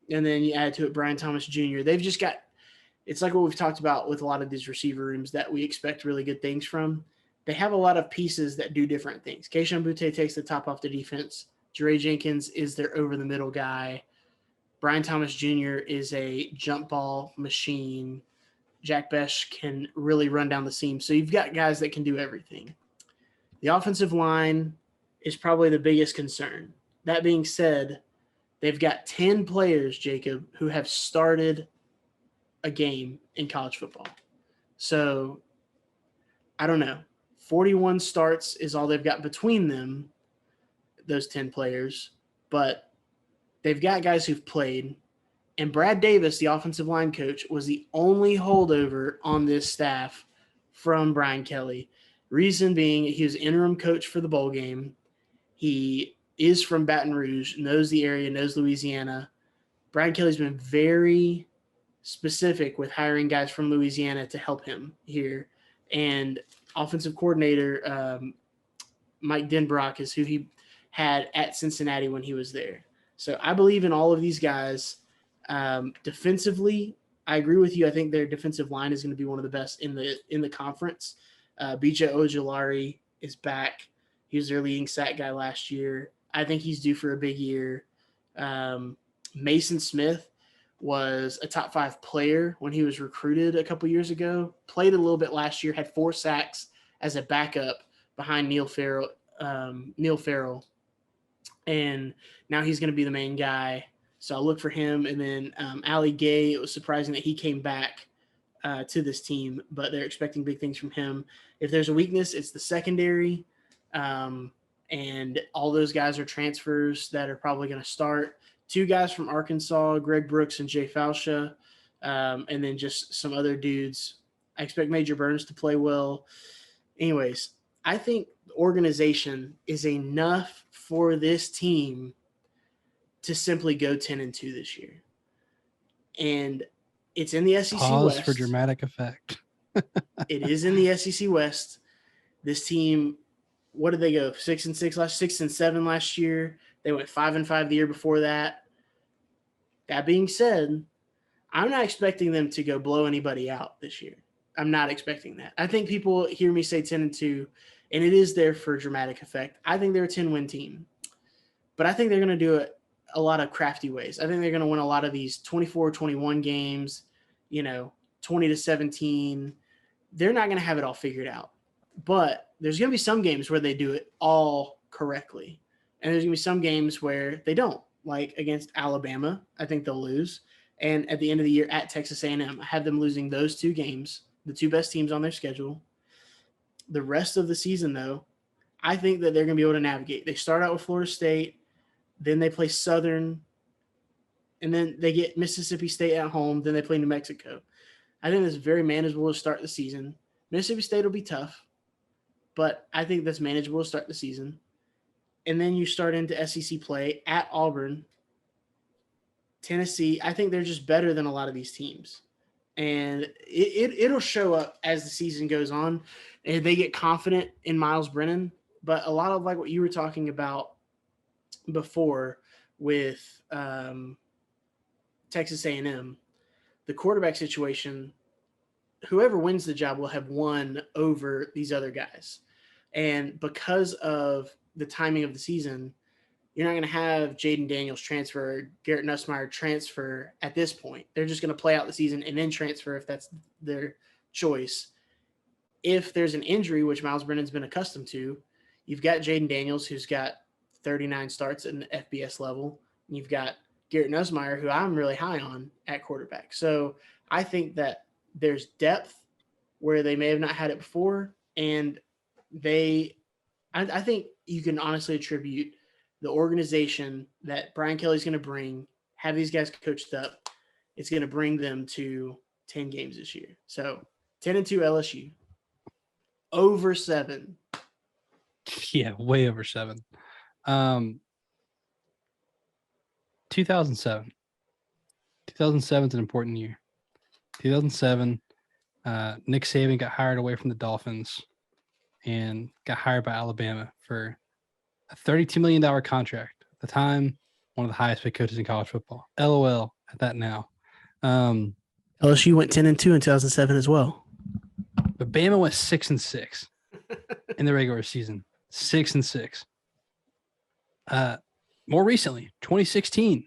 then you add to it Brian Thomas Jr. They've just got – it's like what we've talked about with a lot of these receiver rooms that we expect really good things from. They have a lot of pieces that do different things. Kayshon Boutte takes the top off the defense. Jaray Jenkins is their over-the-middle guy. Brian Thomas Jr. is a jump ball machine. Jack Besh can really run down the seam. So you've got guys that can do everything. The offensive line is probably the biggest concern. That being said, they've got 10 players, Jacob, who have started a game in college football. So, I don't know. 41 starts is all they've got between them, those 10 players. But they've got guys who've played. And Brad Davis, the offensive line coach, was the only holdover on this staff from Brian Kelly. Reason being, he was interim coach for the bowl game. He is from Baton Rouge, knows the area, knows Louisiana. Brian Kelly's been very specific with hiring guys from Louisiana to help him here. And offensive coordinator Mike Denbrock is who he had at Cincinnati when he was there. So I believe in all of these guys. Defensively, I agree with you. I think their defensive line is going to be one of the best in the conference. BJ Ojulari is back. He was their leading sack guy last year. I think he's due for a big year. Mason Smith was a top 5 player when he was recruited a couple years ago. Played a little bit last year, had 4 sacks as a backup behind Neil Farrell. And now he's going to be the main guy. So I'll look for him. And then Ali Gay, it was surprising that he came back to this team, but they're expecting big things from him. If there's a weakness, it's the secondary. And all those guys are transfers that are probably going to start. 2 guys from Arkansas, Greg Brooks and Jay Falsha, and then just some other dudes. I expect Major Burns to play well. Anyways, I think the organization is enough for this team to simply go 10-2 this year. And it's in the SEC Pause West. for dramatic effect. It is in the SEC West. This team, what did they go? 6-7 last year. They went 5-5 the year before that. That being said, I'm not expecting them to go blow anybody out this year. I'm not expecting that. I think people hear me say 10-2, and it is there for dramatic effect. I think they're a 10-win team. But I think they're going to do it a lot of crafty ways. I think they're going to win a lot of these 24-21 games, 20-17. They're not going to have it all figured out. But there's going to be some games where they do it all correctly. And there's going to be some games where they don't, like against Alabama. I think they'll lose. And at the end of the year at Texas A&M, I have them losing those 2 games, the 2 best teams on their schedule. The rest of the season, though, I think that they're going to be able to navigate. They start out with Florida State, then they play Southern, and then they get Mississippi State at home, then they play New Mexico. I think that's very manageable to start the season. Mississippi State will be tough, but I think that's manageable to start the season. And then you start into SEC play at Auburn, Tennessee. I think they're just better than a lot of these teams. And it'll show up as the season goes on. And they get confident in Miles Brennan. But a lot of like what you were talking about before with Texas A&M, the quarterback situation, whoever wins the job will have won over these other guys. And because of the timing of the season, you're not going to have Jaden Daniels transfer, Garrett Nussmeier transfer at this point. They're just going to play out the season and then transfer if that's their choice. If there's an injury, which Miles Brennan's been accustomed to, you've got Jaden Daniels, who's got 39 starts at an FBS level. You've got Garrett Nussmeier, who I'm really high on at quarterback. So I think that there's depth where they may have not had it before. And I think you can honestly attribute the organization that Brian Kelly's going to bring, have these guys coached up. It's going to bring them to 10 games this year. So 10-2 LSU. Over 7. Yeah, way over 7. 2007. 2007 is an important year. 2007, Nick Saban got hired away from the Dolphins and got hired by Alabama for a $32 million contract. At the time, one of the highest paid coaches in college football. LOL at that now. LSU went 10-2 in 2007 as well. But Bama went 6-6 in the regular season. 6-6. More recently, 2016.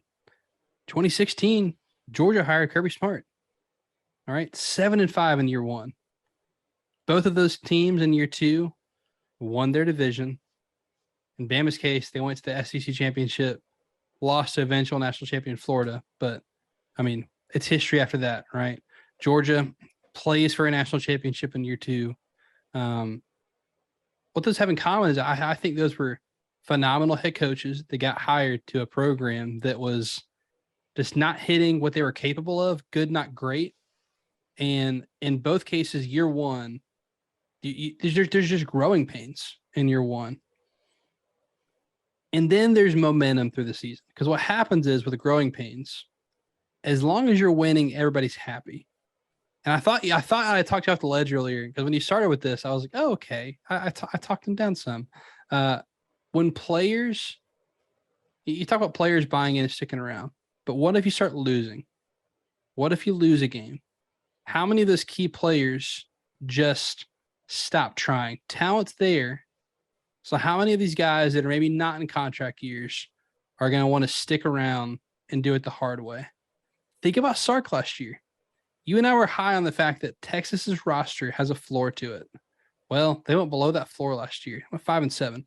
2016, Georgia hired Kirby Smart. All right, 7-5 in year 1. Both of those teams in year 2 won their division. In Bama's case, they went to the SEC championship, lost to eventual national champion Florida. But, I mean, it's history after that, right? Georgia plays for a national championship in year 2. What those have in common is I think those were phenomenal head coaches that got hired to a program that was just not hitting what they were capable of, good, not great. And in both cases, year 1, there's just growing pains in year 1. And then there's momentum through the season. Because what happens is with the growing pains, as long as you're winning, everybody's happy. And I thought I talked you off the ledge earlier because when you started with this, I was like, oh, okay. I talked them down some. When players, you talk about players buying in and sticking around, but what if you start losing? What if you lose a game? How many of those key players just stop trying? Talent's there. So how many of these guys that are maybe not in contract years are going to want to stick around and do it the hard way? Think about Sark last year. You and I were high on the fact that Texas's roster has a floor to it. Well, they went below that floor last year. Went 5-7.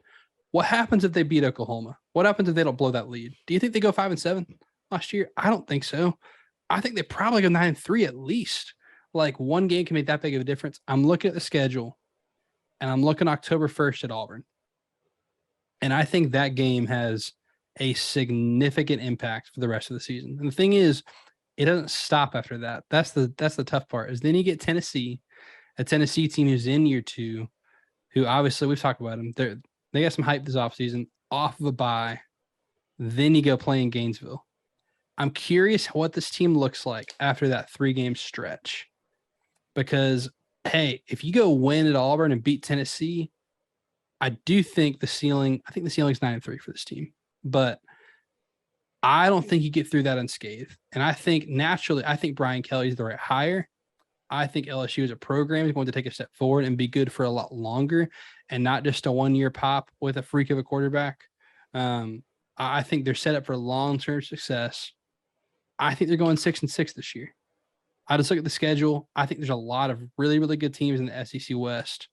What happens if they beat Oklahoma? What happens if they don't blow that lead? Do you think they go 5-7 last year? I don't think so. I think they probably go 9-3 at least. Like one game can make that big of a difference. I'm looking at the schedule, and I'm looking October 1st at Auburn. And I think that game has a significant impact for the rest of the season. And the thing is, it doesn't stop after that. That's the tough part. Is then you get Tennessee, a Tennessee team who's in year 2, who obviously we've talked about them. They got some hype this offseason, off of a bye. Then you go play in Gainesville. I'm curious what this team looks like after that 3-game stretch. Because, hey, if you go win at Auburn and beat Tennessee, I think the ceiling's 9-3 for this team. But I don't think you get through that unscathed. And I think naturally, Brian Kelly's the right hire. I think LSU as a program is going to take a step forward and be good for a lot longer and not just a 1-year pop with a freak of a quarterback. I think they're set up for long-term success. I think they're going 6-6 this year. I just look at the schedule. I think there's a lot of really, really good teams in the SEC West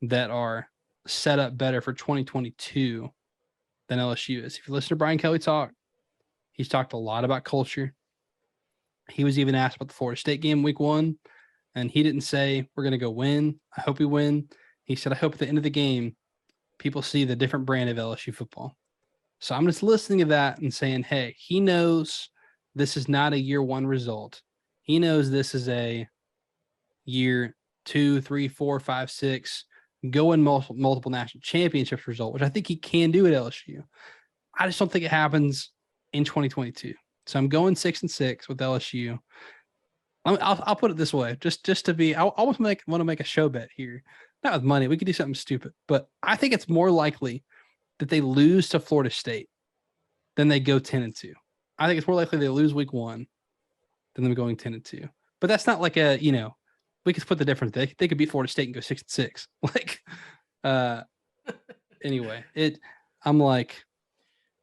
that are set up better for 2022 than LSU is. If you listen to Brian Kelly talk, he's talked a lot about culture. He was even asked about the Florida State game week 1, and he didn't say, we're going to go win. I hope we win. He said, I hope at the end of the game, people see the different brand of LSU football. So I'm just listening to that and saying, hey, he knows this is not a year 1 result. He knows this is a year 2, 3, 4, 5, 6, go in multiple national championships result, which I think he can do at LSU. I just don't think it happens in 2022. So I'm going 6-6 with LSU. I'll put it this way, just to be, I almost want to make a show bet here. Not with money. We could do something stupid, but I think it's more likely that they lose to Florida State than they go 10-2. I think it's more likely they lose week 1 than them going 10-2. But that's not like a, we could split the difference. They could beat Florida State and go 6-6. Anyway, I'm like,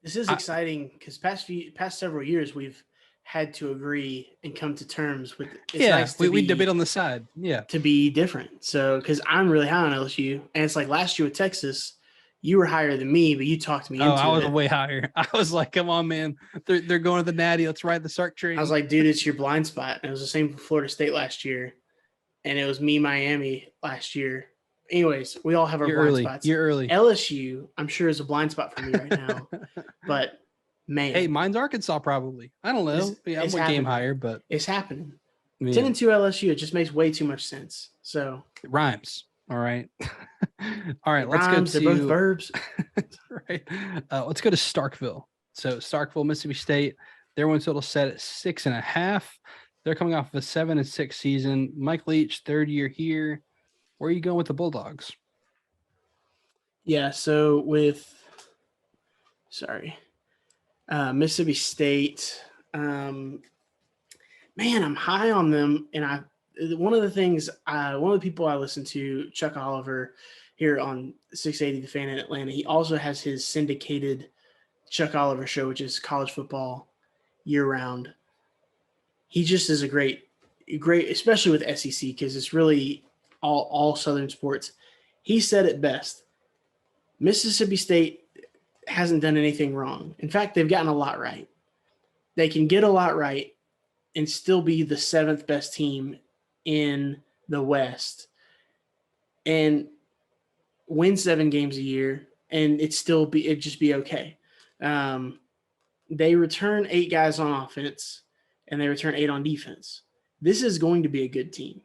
this is exciting because past several years we've had to agree and come to terms with. It's nice we debate on the side, to be different. So because I'm really high on LSU, and it's like last year with Texas, You were higher than me, but you talked me Oh, into I was it. way higher. I was like, come on, man. They're going to the Natty. Let's ride the Sark train. I was like, dude, it's your blind spot. And it was the same for Florida State last year. And it was me, Miami last year. Anyways, we all have our blind spots. You're early. LSU, I'm sure, is a blind spot for me right now. But, man. Hey, mine's Arkansas probably. I don't know. I'm one game higher, but. It's happening. Man. 10-2 LSU, it just makes way too much sense. So it rhymes. All right. All right. Let's rhymes, go to. They're both verbs. Right. Let's go to Starkville. So Starkville, Mississippi State, their win total set at 6.5. They're coming off of a 7-6 season. Mike Leach, third year here. Where are you going with the Bulldogs? Yeah. So Mississippi State, man, I'm high on them. And one of the people I listen to, Chuck Oliver here on 680 The Fan in Atlanta, he also has his syndicated Chuck Oliver show, which is college football year round. He just is a great, especially with SEC, because it's really all Southern sports. He said it best. Mississippi State hasn't done anything wrong. In fact, they've gotten a lot right. They can get a lot right and still be the 7th best team in the West and win 7 games a year, and it'd just be okay. They return 8 guys on offense, and they return 8 on defense. This is going to be a good team.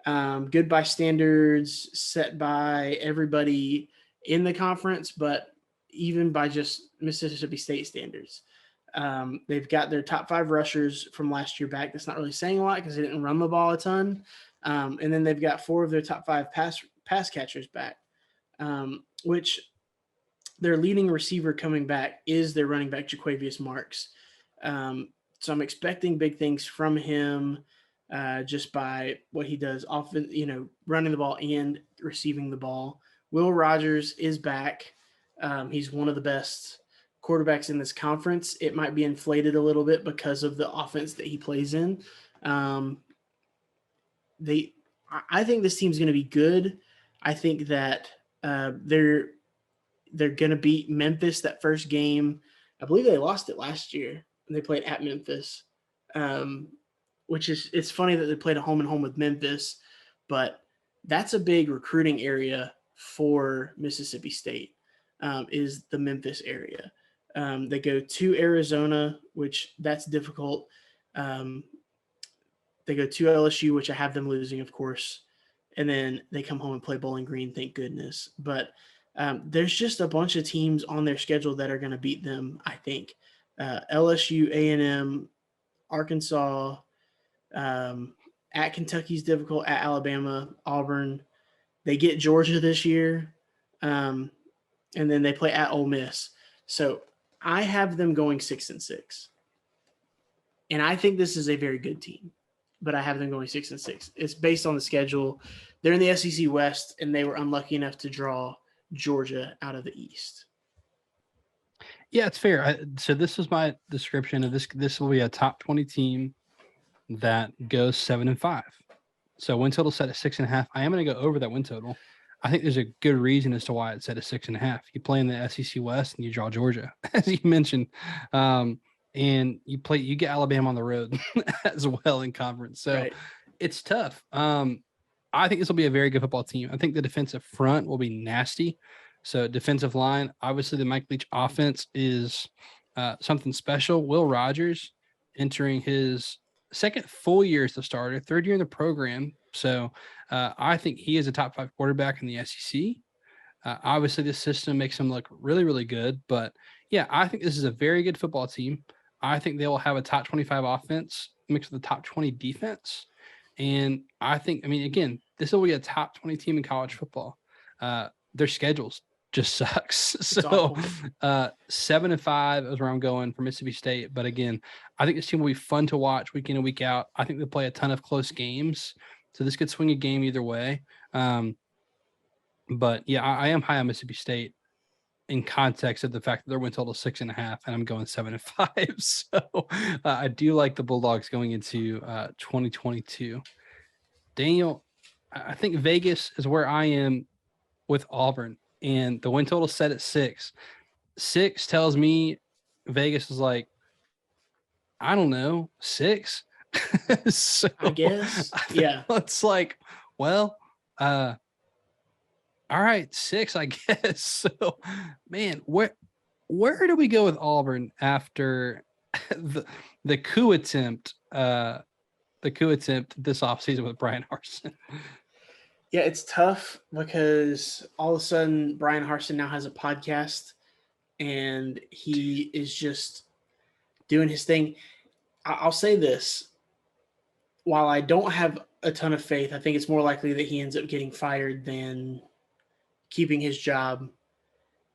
Good by standards set by everybody in the conference, but even by just Mississippi State standards. They've got their top 5 rushers from last year back. That's not really saying a lot because they didn't run the ball a ton. And then they've got 4 of their top 5 pass catchers back, which their leading receiver coming back is their running back, Jaquavius Marks. So I'm expecting big things from him just by what he does, often, running the ball and receiving the ball. Will Rogers is back. He's one of the best quarterbacks in this conference. It might be inflated a little bit because of the offense that he plays in. I think this team's going to be good. I think that they're going to beat Memphis that first game. I believe they lost it last year when they played at Memphis, which is, it's funny that they played a home and home with Memphis, but that's a big recruiting area for Mississippi State, is the Memphis area. They go to Arizona, which that's difficult. They go to LSU, which I have them losing, of course. And then they come home and play Bowling Green, thank goodness. But there's just a bunch of teams on their schedule that are going to beat them, I think. LSU, A&M, Arkansas, at Kentucky's difficult, at Alabama, Auburn. They get Georgia this year, and then they play at Ole Miss. So I have them going 6-6. And I think this is a very good team, but I have them going 6-6. It's based on the schedule. They're in the SEC West, and they were unlucky enough to draw Georgia out of the East. Yeah, it's fair. So this is my description of this. This will be a top 20 team that goes 7-5. So win total set at 6.5. I am going to go over that win total. I think there's a good reason as to why it's set at 6.5. You play in the SEC West and you draw Georgia, as you mentioned, and you get Alabama on the road as well in conference. So right. It's tough. I think this will be a very good football team. I think the defensive front will be nasty. So defensive line, obviously the Mike Leach offense is something special. Will Rogers entering his second full year as the starter, third year in the program. So I think he is a top 5 quarterback in the SEC. Obviously this system makes him look really, really good. But yeah, I think this is a very good football team. I think they will have a top 25 offense mixed with a top 20 defense. And I think, again, this will be a top 20 team in college football. Their schedules just sucks. So 7-5 is where I'm going for Mississippi State. But again, I think this team will be fun to watch week in and week out. I think they play a ton of close games. So this could swing a game either way. But yeah, I am high on Mississippi State in context of the fact that their win total is 6.5 and I'm going 7-5. So I do like the Bulldogs going into 2022. Daniel, I think Vegas is where I am with Auburn. and the win total set at 6. 6 tells me Vegas is like, I don't know, 6. So I guess. Yeah. It's like, well, all right, 6, I guess. So, man, where do we go with Auburn after the coup attempt? The coup attempt this offseason with Brian Harsin. Yeah, it's tough because all of a sudden Brian Harsin now has a podcast and he is just doing his thing. I'll say this. While I don't have a ton of faith, I think it's more likely that he ends up getting fired than keeping his job.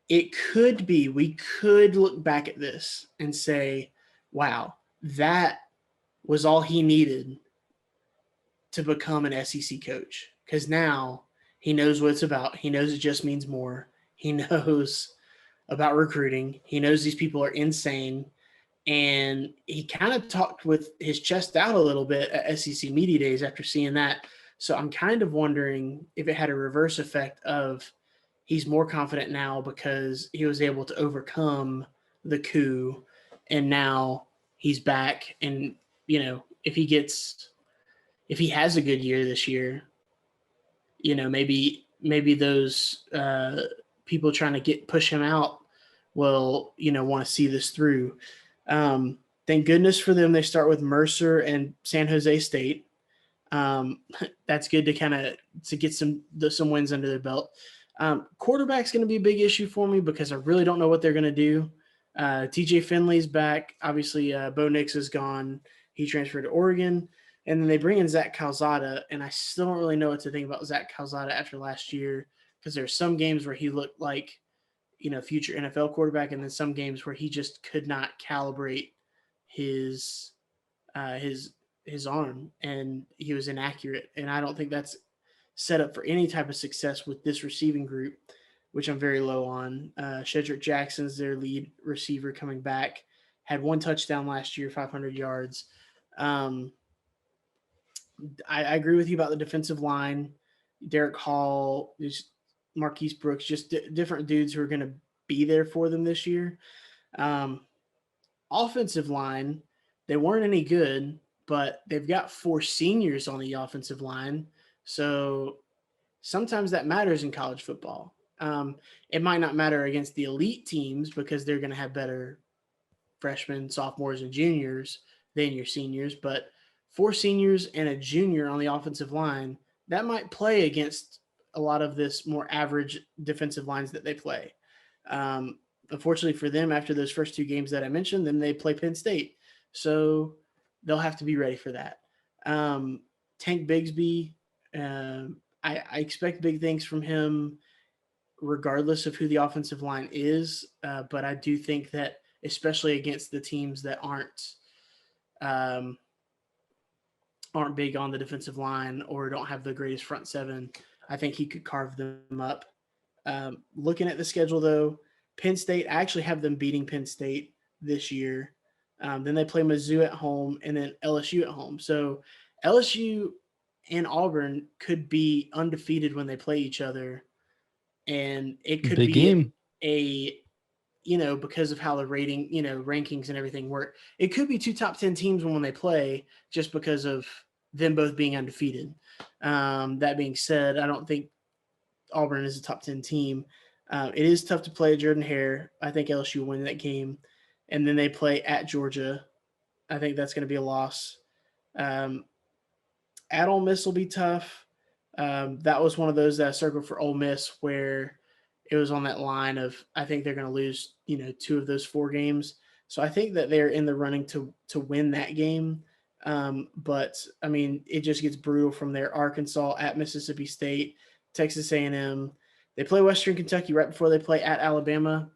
It could be, we could look back at this and say, wow, that was all he needed to become an SEC coach. Because now he knows what it's about. He knows it just means more. He knows about recruiting. He knows these people are insane. And he kind of talked with his chest out a little bit at SEC Media Days after seeing that. So I'm kind of wondering if it had a reverse effect of he's more confident now because he was able to overcome the coup. And now he's back. And, you know, if he has a good year this year, you know, maybe those people trying to push him out will, you know, want to see this through. Thank goodness for them. They start with Mercer and San Jose State. That's good to get some wins under their belt. Quarterback's going to be a big issue for me because I really don't know what they're going to do. TJ Finley's back. Obviously, Bo Nix is gone. He transferred to Oregon. And then they bring in Zach Calzada, and I still don't really know what to think about Zach Calzada after last year because there's some games where he looked like, you know, future NFL quarterback, and then some games where he just could not calibrate his arm, and he was inaccurate. And I don't think that's set up for any type of success with this receiving group, which I'm very low on. Shedrick Jackson's their lead receiver coming back, had 1 touchdown last year, 500 yards. I agree with you about the defensive line. Derek Hall, Marquise Brooks, just different dudes who are going to be there for them this year. Offensive line, they weren't any good, but they've got 4 seniors on the offensive line. So sometimes that matters in college football. It might not matter against the elite teams because they're going to have better freshmen, sophomores, and juniors than your seniors, but 4 seniors and a junior on the offensive line, that might play against a lot of this more average defensive lines that they play. Unfortunately for them, after those first 2 games that I mentioned, then they play Penn State. So they'll have to be ready for that. Tank Bigsby, I expect big things from him regardless of who the offensive line is, but I do think that especially against the teams that aren't big on the defensive line or don't have the greatest front 7, I think he could carve them up. Looking at the schedule, though, Penn State, I actually have them beating Penn State this year. Then they play Mizzou at home and then LSU at home. So LSU and Auburn could be undefeated when they play each other. And it could big be game. You know, because of how the rankings and everything work, it could be 2 top 10 teams when they play just because of them both being undefeated. That being said, I don't think Auburn is a top 10 team. It is tough to play Jordan Hare. I think LSU will win that game. And then they play at Georgia. I think that's going to be a loss. At Ole Miss will be tough. That was one of those that I circled for Ole Miss where it was on that line of I think they're going to lose, 2 of those 4 games. So I think that they're in the running to win that game. But, I mean, it just gets brutal from there. Arkansas at Mississippi State, Texas A&M. They play Western Kentucky right before they play at Alabama.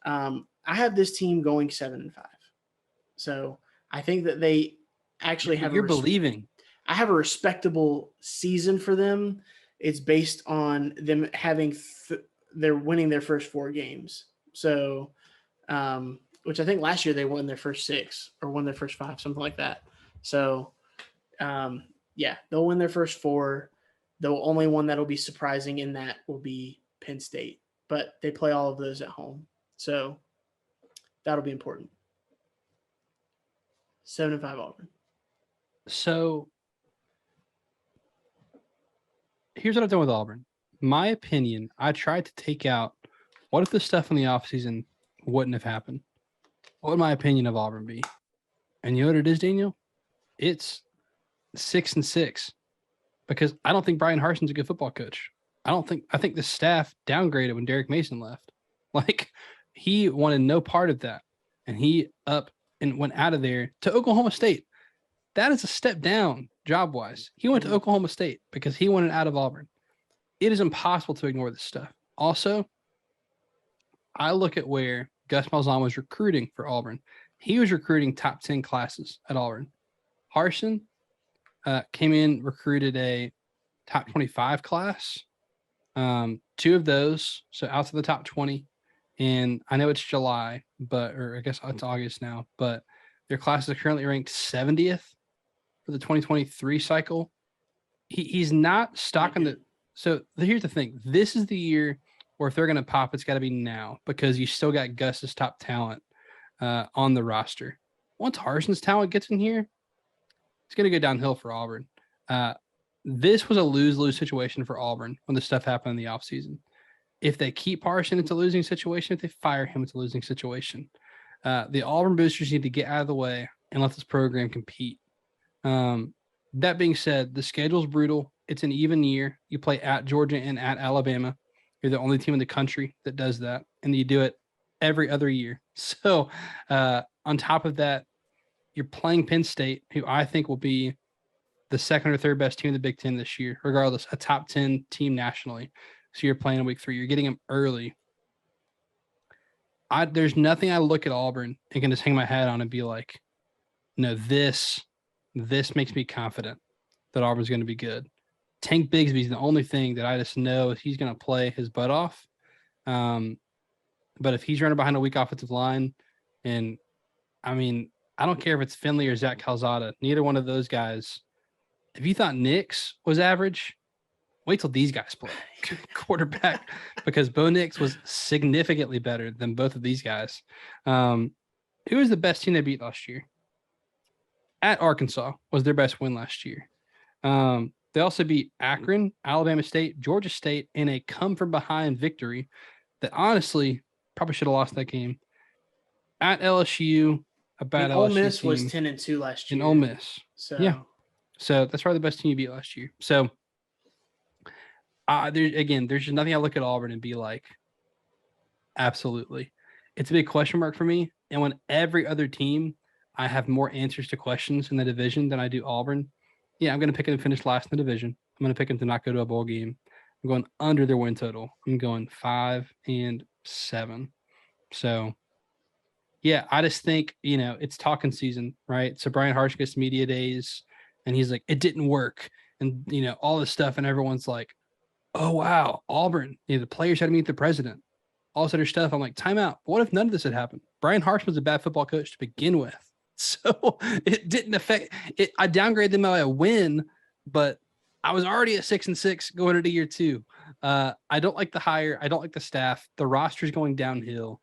I have this team going 7-5. So I think that they actually have believing. I have a respectable season for them. It's based on them having they're winning their first 4 games. So, which I think last year they won their first 6 or won their first 5, something like that. So, yeah, they'll win their first 4. The only one that'll be surprising in that will be Penn State. but they play all of those at home. So that'll be important. 7-5 Auburn. So here's what I've done with Auburn. My opinion, I tried to take out what if the stuff in the offseason wouldn't have happened? What would my opinion of Auburn be? And you know what it is, Daniel? It's 6-6 because I don't think Brian Harson's a good football coach. I think the staff downgraded when Derek Mason left. Like, he wanted no part of that. And he up and went out of there to Oklahoma State. That is a step down job-wise. He went to Oklahoma State because he wanted out of Auburn. It is impossible to ignore this stuff. Also, I look at where Gus Malzahn was recruiting for Auburn. He was recruiting top 10 classes at Auburn. Harsin came in, recruited a top 25 class. 2 of those, so out to the top 20. And I know it's July, or I guess it's August now, but their class is currently ranked 70th for the 2023 cycle. He's not stocking the. So here's the thing. This is the year where if they're going to pop, it's got to be now because you still got Gus's top talent on the roster. Once Harson's talent gets in here, it's going to go downhill for Auburn. This was a lose-lose situation for Auburn when the stuff happened in the offseason. If they keep Harsin, it's a losing situation. If they fire him, it's a losing situation. The Auburn boosters need to get out of the way and let this program compete. That being said, the schedule's brutal. It's an even year. You play at Georgia and at Alabama. You're the only team in the country that does that, and you do it every other year. So on top of that, you're playing Penn State, who I think will be the second or third best team in the Big Ten this year, regardless, a top 10 team nationally. So you're playing in week 3. You're getting them early. There's nothing I look at Auburn and can just hang my hat on and be like, no, this makes me confident that Auburn's going to be good. Tank Bigsby's the only thing that I just know he's going to play his butt off. But if he's running behind a weak offensive line, and I mean, I don't care if it's Finley or Zach Calzada, neither one of those guys. If you thought Nix was average, wait till these guys play quarterback because Bo Nix was significantly better than both of these guys. Who was the best team they beat last year? At Arkansas was their best win last year. They also beat Akron, Alabama State, Georgia State in a come-from-behind victory that honestly probably should have lost that game. At LSU, a bad LSU Ole Miss team. was 10-2 last year. In Ole Miss. So yeah. So that's probably the best team you beat last year. So there's just nothing I look at Auburn and be like, absolutely. It's a big question mark for me. And when every other team, I have more answers to questions in the division than I do Auburn. Yeah, I'm going to pick them to finish last in the division. I'm going to pick them to not go to a bowl game. I'm going under their win total. I'm going 5-7. So, yeah, I just think, it's talking season, right? So Brian Harsh gets media days, and he's like, it didn't work. And, all this stuff, and everyone's like, oh, wow, Auburn, the players had to meet the president. All this other stuff. I'm like, time out. What if none of this had happened? Brian Harsh was a bad football coach to begin with. So it didn't affect it. I downgraded them by a win, but I was already at 6-6 going into year 2. I don't like the hire. I don't like the staff. The roster's going downhill.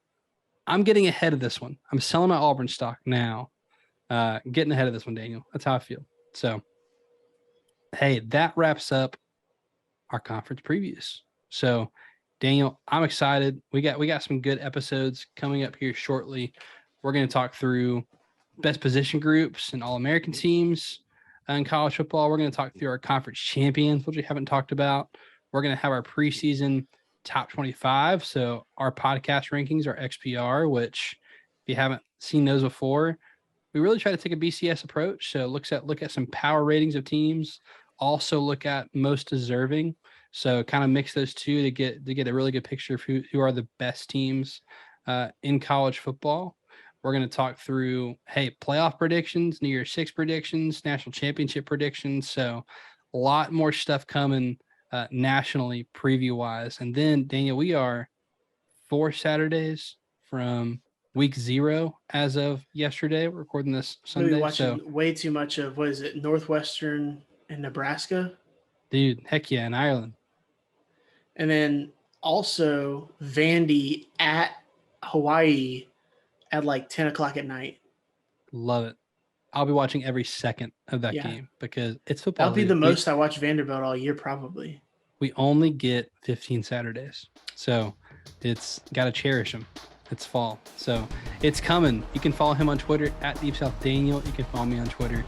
I'm getting ahead of this one. I'm selling my Auburn stock now. Getting ahead of this one, Daniel. That's how I feel. So, hey, that wraps up our conference previews. So, Daniel, I'm excited. We got some good episodes coming up here shortly. We're going to talk through best position groups and All-American teams in college football. We're going to talk through our conference champions, which we haven't talked about. We're going to have our preseason top 25. So our podcast rankings are XPR, which if you haven't seen those before, we really try to take a BCS approach. So look at some power ratings of teams, also look at most deserving. So kind of mix those two to get a really good picture of who are the best teams in college football. We're going to talk through, playoff predictions, New Year's 6 predictions, national championship predictions. So a lot more stuff coming nationally preview-wise. And then, Daniel, we are 4 Saturdays from week 0 as of yesterday. We're recording this Sunday. Really watching way too much of, Northwestern and Nebraska? Dude, heck yeah, in Ireland. And then also Vandy at Hawaii at like 10 o'clock at night. Love it. I'll be watching every second of that game because it's football. That'll be the most I watch Vanderbilt all year, probably. We only get 15 Saturdays, so it's got to cherish them. It's fall, so it's coming. You can follow him on Twitter at Deep South Daniel. You can follow me on Twitter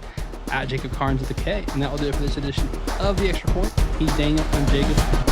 at Jacob Carnes with a K, and that will do it for this edition of The Extra Point. He's Daniel. I'm Jacob.